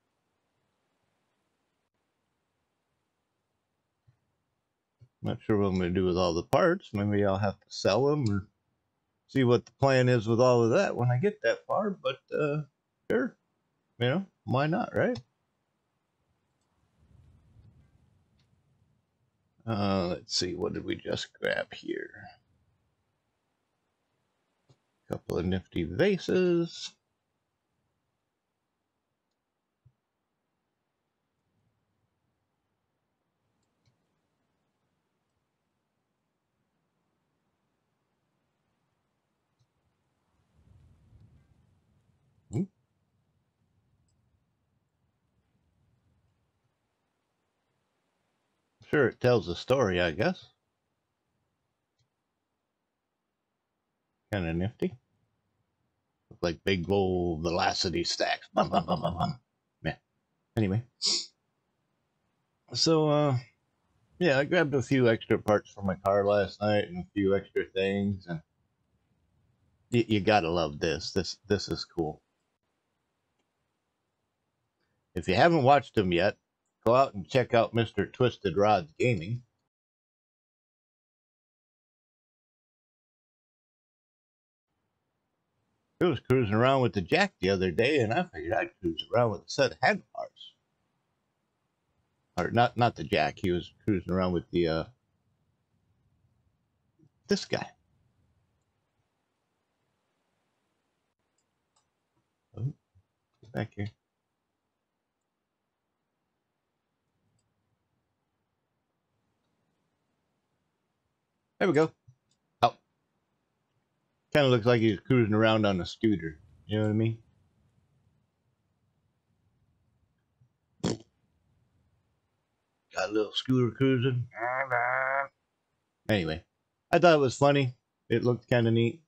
Not sure what I'm going to do with all the parts. Maybe I'll have to sell them or see what the plan is with all of that when I get that far. But sure, you know, why not, right? Let's see, what did we just grab here? A couple of nifty vases. Sure, it tells a story, I guess. Kind of nifty. Look like big old velocity stacks. Bum, bum, bum, bum, bum. Yeah. Anyway. So, yeah, I grabbed a few extra parts for my car last night and a few extra things, and you gotta love this. This is cool. If you haven't watched them yet, go out and check out Mr. Twisted Rod's Gaming. I was cruising around with the jack the other day, and I figured I'd cruise around with a set of handlebars. Or not the jack. He was cruising around with the this guy. Oh, get back here. There we go. Oh, kind of looks like he's cruising around on a scooter. You know what I mean? Got a little scooter cruising. Anyway, I thought it was funny. It looked kind of neat.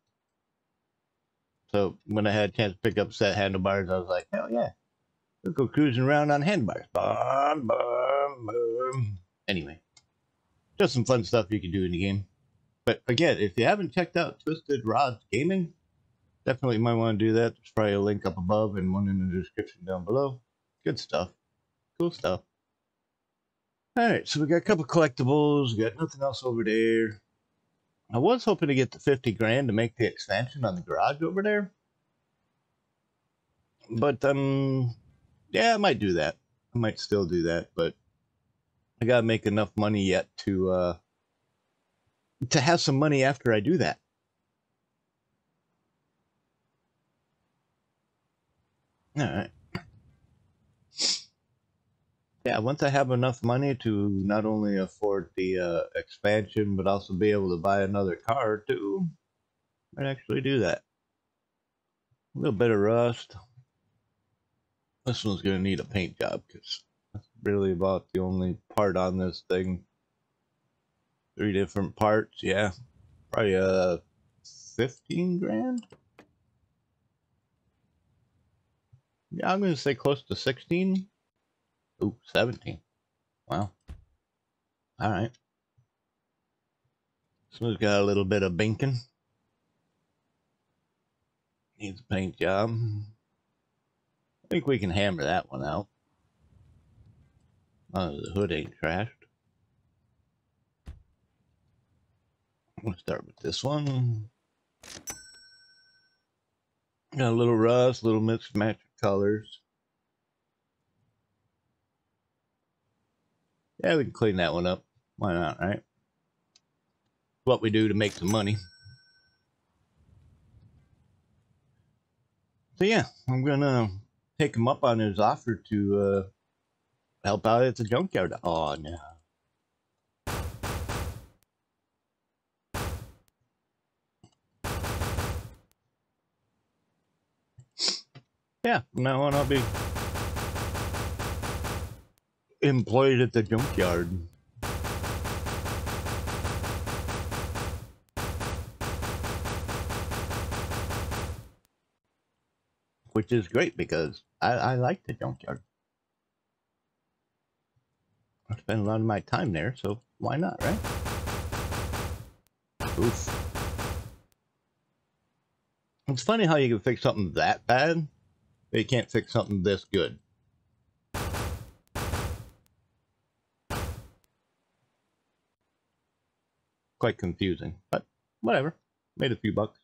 So when I had a chance to pick up set handlebars, I was like, hell yeah, let's go cruising around on handlebars. Boom, boom, boom. Anyway, just some fun stuff you can do in the game. But again, if you haven't checked out Twisted Rods Gaming, definitely might want to do that. There's probably a link up above and one in the description down below. Good stuff. Cool stuff. Alright, so we got a couple collectibles. We got nothing else over there. I was hoping to get the 50 grand to make the expansion on the garage over there. But, yeah, I might do that. I might still do that, but I gotta make enough money yet to have some money after I do that. Alright. Yeah, once I have enough money to not only afford the expansion, but also be able to buy another car too, I'd actually do that. A little bit of rust. This one's going to need a paint job because that's really about the only part on this thing. 3 different parts, yeah. Probably 15 grand? Yeah, I'm going to say close to 16. Ooh, 17. Wow. Alright. This one's got a little bit of binking. Needs a paint job. I think we can hammer that one out. Oh, the hood ain't trashed. We'll start with this one. Got a little rust, a little mixed match of colors. Yeah, we can clean that one up. Why not, right? What we do to make some money. So yeah, I'm gonna take him up on his offer to help out at the junkyard. Oh no. Yeah, from now on I'll be employed at the junkyard. Which is great because I like the junkyard. I spend a lot of my time there, so why not, right? Oof. It's funny how you can fix something that bad, but you can't fix something this good. Quite confusing, but whatever. Made a few bucks.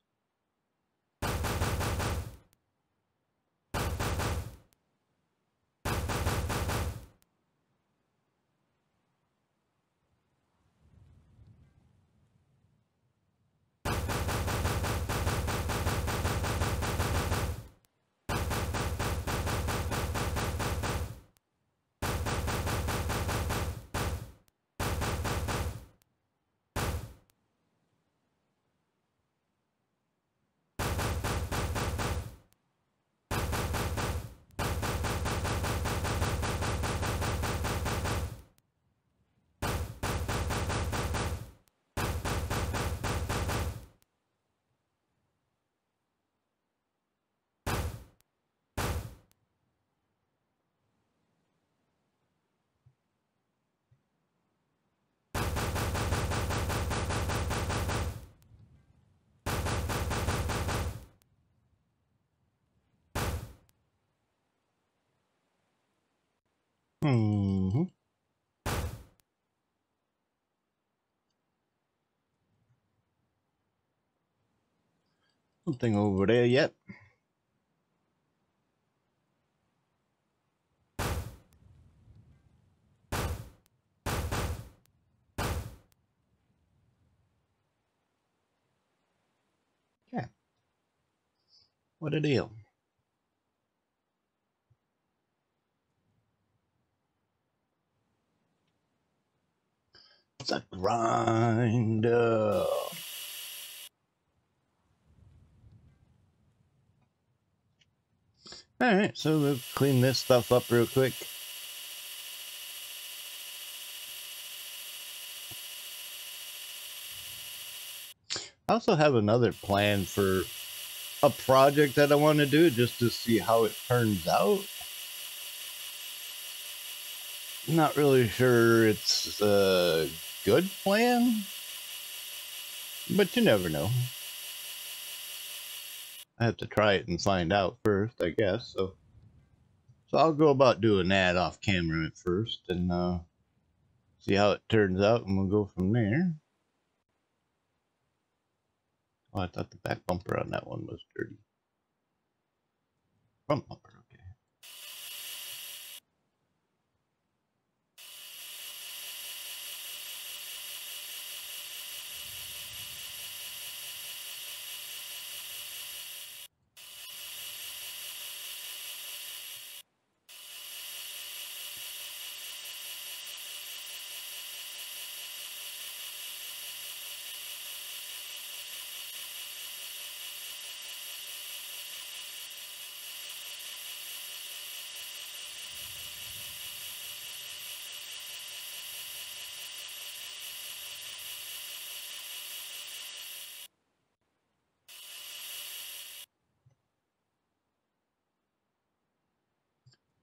Mm-hmm. Something over there yet? Yeah. What a deal. It's a grind. Alright, so we'll clean this stuff up real quick. I also have another plan for a project that I want to do just to see how it turns out. Not really sure it's a good plan, but you never know. I have to try it and find out first, I guess. So I'll go about doing that off camera at first and see how it turns out, and we'll go from there. Oh, I thought the back bumper on that one was dirty. Front bumper, okay.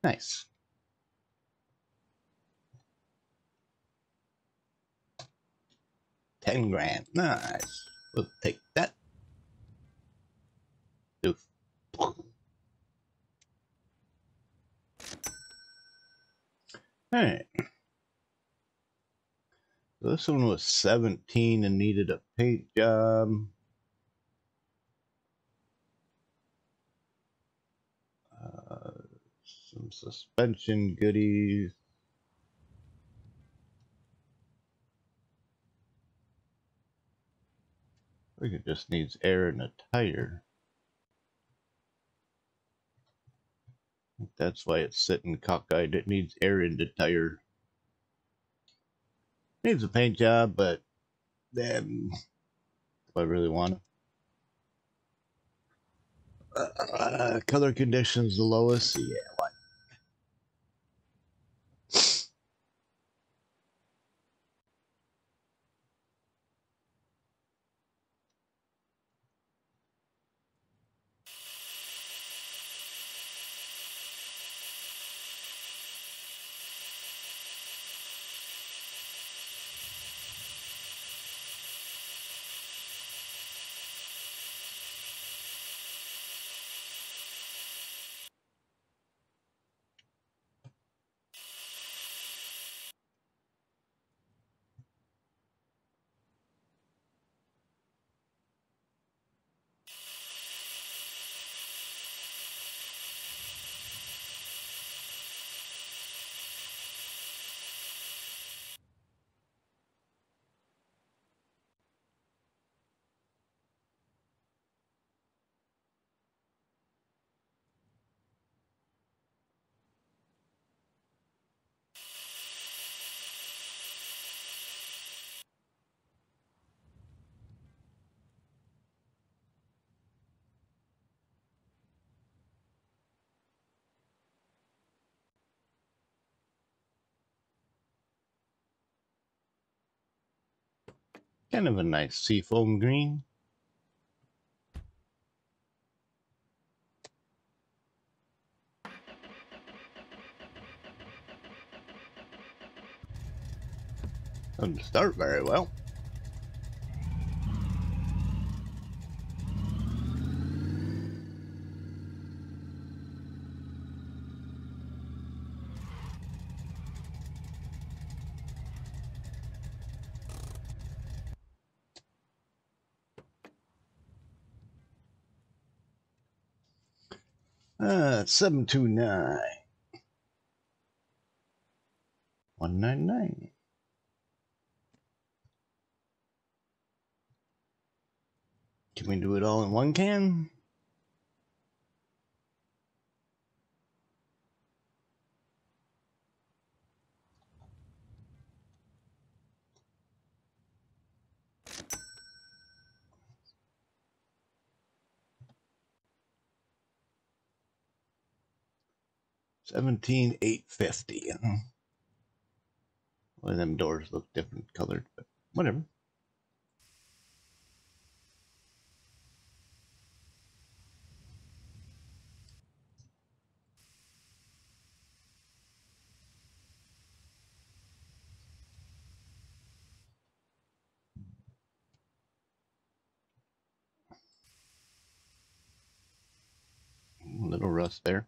Nice. $10,000. Nice. We'll take that. Oof. Alright. So this one was 17 and needed a paint job. Some suspension goodies. I think it just needs air in a tire. That's why it's sitting cockeyed. It needs air in the tire. Needs a paint job, but then do I really want to? Color conditions the lowest. Yeah, why? Kind of a nice seafoam green. Doesn't start very well. It's 729 199. Can we do it all in one can? $17,850. Well, them doors look different colored, but whatever. across there.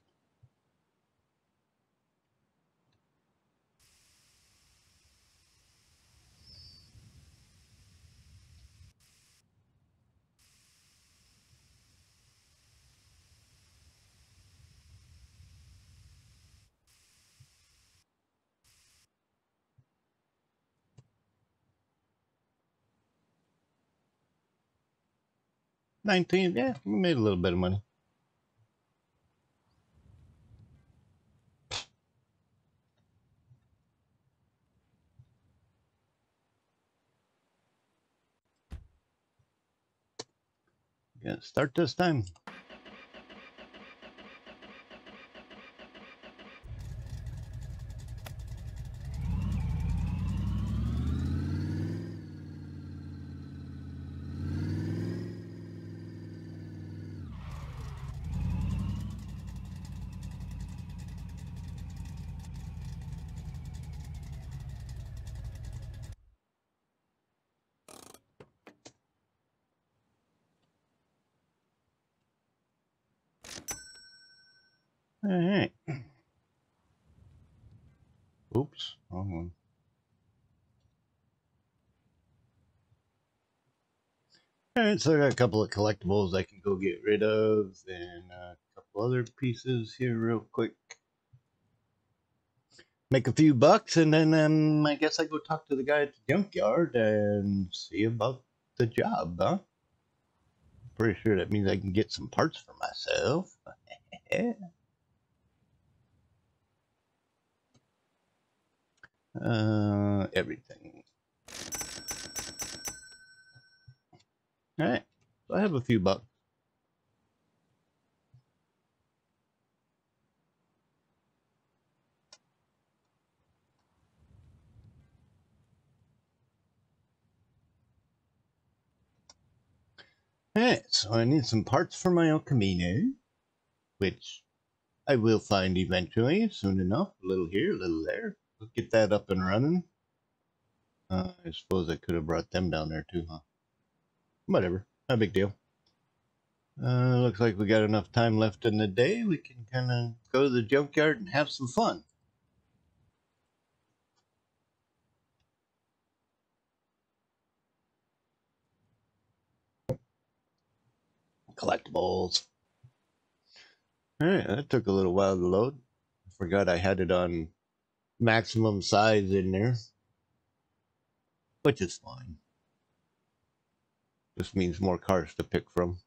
$19, yeah, we made a little bit of money. Yeah, start this time. All right. Oops, wrong one. All right, so I got a couple of collectibles I can go get rid of, and a couple other pieces here real quick. Make a few bucks, and then I guess I go talk to the guy at the junkyard and see about the job, huh? Pretty sure that means I can get some parts for myself. Everything. All right, so I have a few bucks. All right, so I need some parts for my El Camino, which I will find eventually, soon enough. A little here, a little there. Let's get that up and running. I suppose I could have brought them down there too, huh? Whatever, no big deal. Looks like we got enough time left in the day. We can kind of go to the junkyard and have some fun. Collectibles. Alright, that took a little while to load. I forgot I had it on maximum size in there, which is fine. Just means more cars to pick from.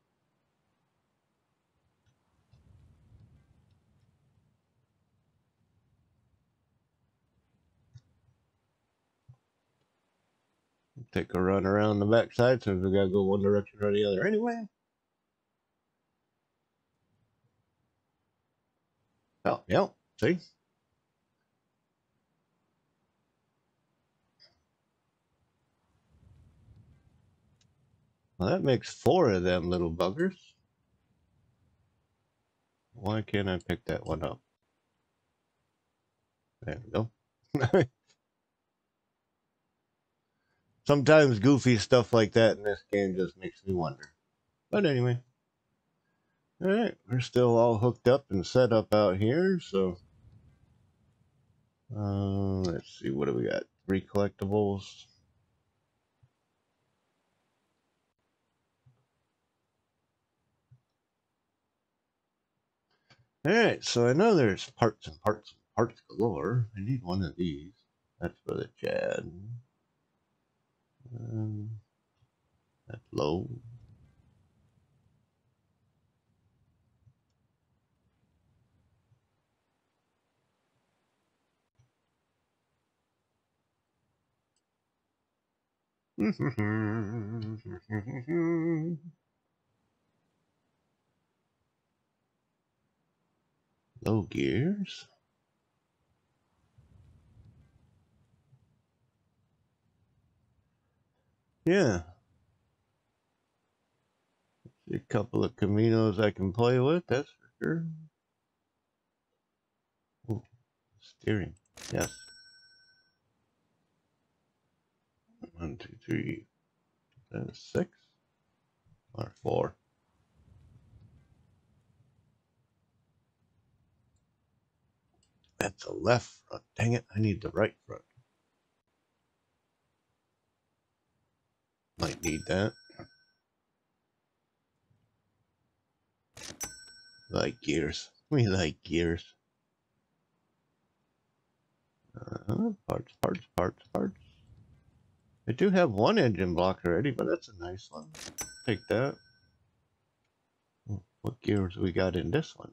Take a run around the backside since we gotta go one direction or the other anyway. Oh, yeah, see? Well, that makes 4 of them little buggers. Why can't I pick that one up? There we go. Sometimes goofy stuff like that in this game just makes me wonder. But anyway. Alright, we're still all hooked up and set up out here, so let's see, what do we got? 3 collectibles. Alright, so I know there's parts and parts and parts galore. I need one of these. That's for the Chad. That's low. Low gears. Yeah. A couple of Caminos I can play with, that's for sure. Ooh, steering. Yes. 1, 2, 3. That's 6 or 4. That's the left front. Dang it, I need the right front. Might need that. Like gears. We like gears. Parts. I do have one engine block already, but that's a nice one. Take that. What gears we got in this one?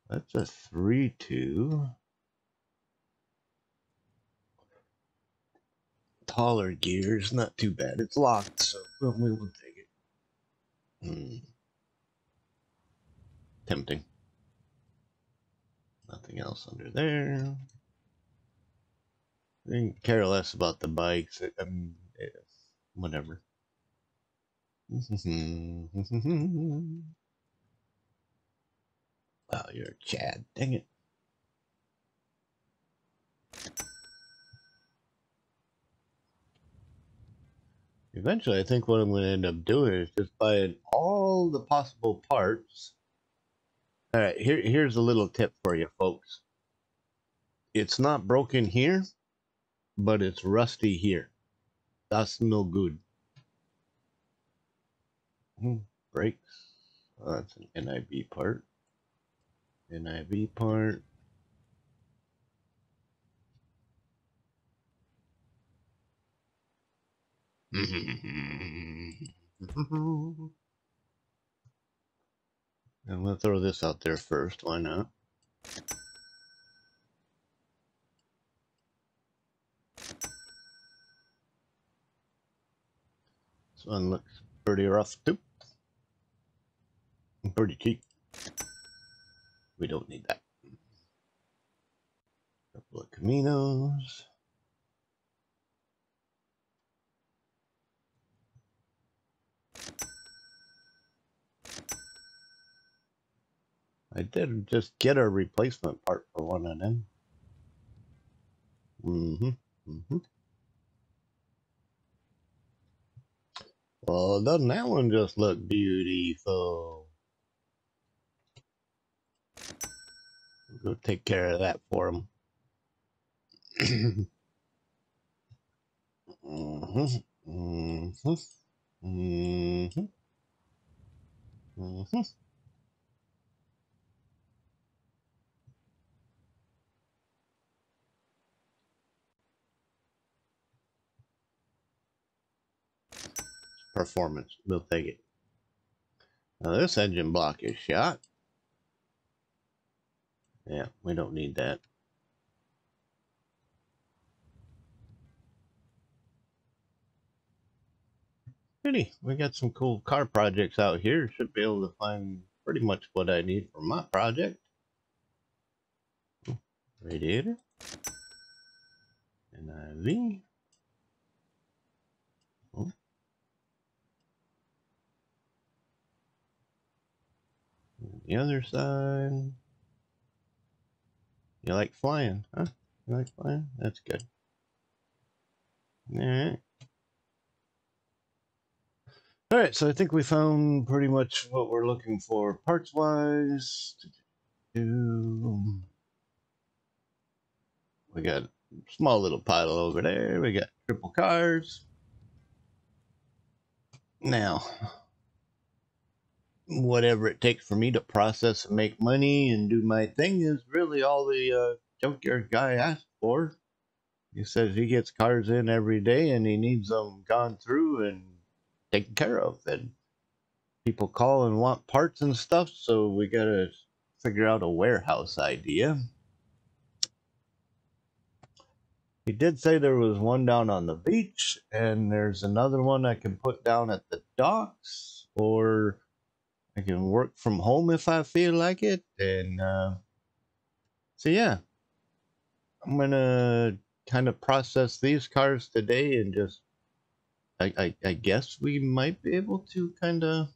That's a 3-2. Taller gears, not too bad. It's locked, so we will take it. Tempting. Nothing else under there. I didn't care less about the bikes. Whatever. Oh, you're a Chad. Dang it. Eventually, I think what I'm going to end up doing is just buying all the possible parts. All right, here's a little tip for you, folks. It's not broken here, but it's rusty here. That's no good. Brakes. Oh, that's an NIB part. NIB part. And we'll throw this out there first. Why not? This one looks pretty rough too. Pretty cheap. We don't need that. Couple of Caminos. I did just get a replacement part for one of them. Well, doesn't that one just look beautiful? We'll go take care of that for him. Performance, we'll take it. Now this engine block is shot. Yeah, we don't need that. Pretty, we got some cool car projects out here. Should be able to find pretty much what I need for my project. Radiator. NIV. Oh. The other side. You like flying, huh? You like flying? That's good. Alright. Alright, so I think we found pretty much what we're looking for parts-wise. We got a small little pile over there. We got triple cars. Now, whatever it takes for me to process and make money and do my thing is really all the junkyard guy asked for. He says he gets cars in every day and he needs them gone through and taken care of. And people call and want parts and stuff, so we gotta figure out a warehouse idea. He did say there was one down on the beach, and there's another one I can put down at the docks, or I can work from home if I feel like it. And so yeah, I'm gonna kind of process these cars today and just I guess we might be able to kind of,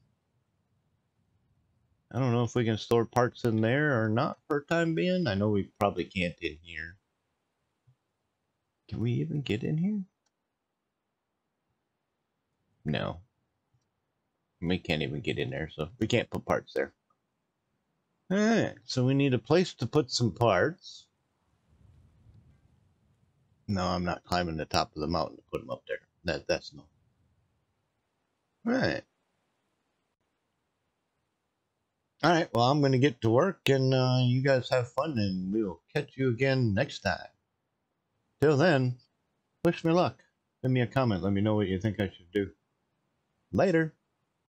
I don't know if we can store parts in there or not for time being. I know we probably can't in here. Can we even get in here? No. We can't even get in there, so we can't put parts there. Alright, so we need a place to put some parts. No, I'm not climbing the top of the mountain to put them up there. That's no. Alright. Alright, well, I'm going to get to work, and you guys have fun, and we'll catch you again next time. Till then, wish me luck. Send me a comment. Let me know what you think I should do. Later.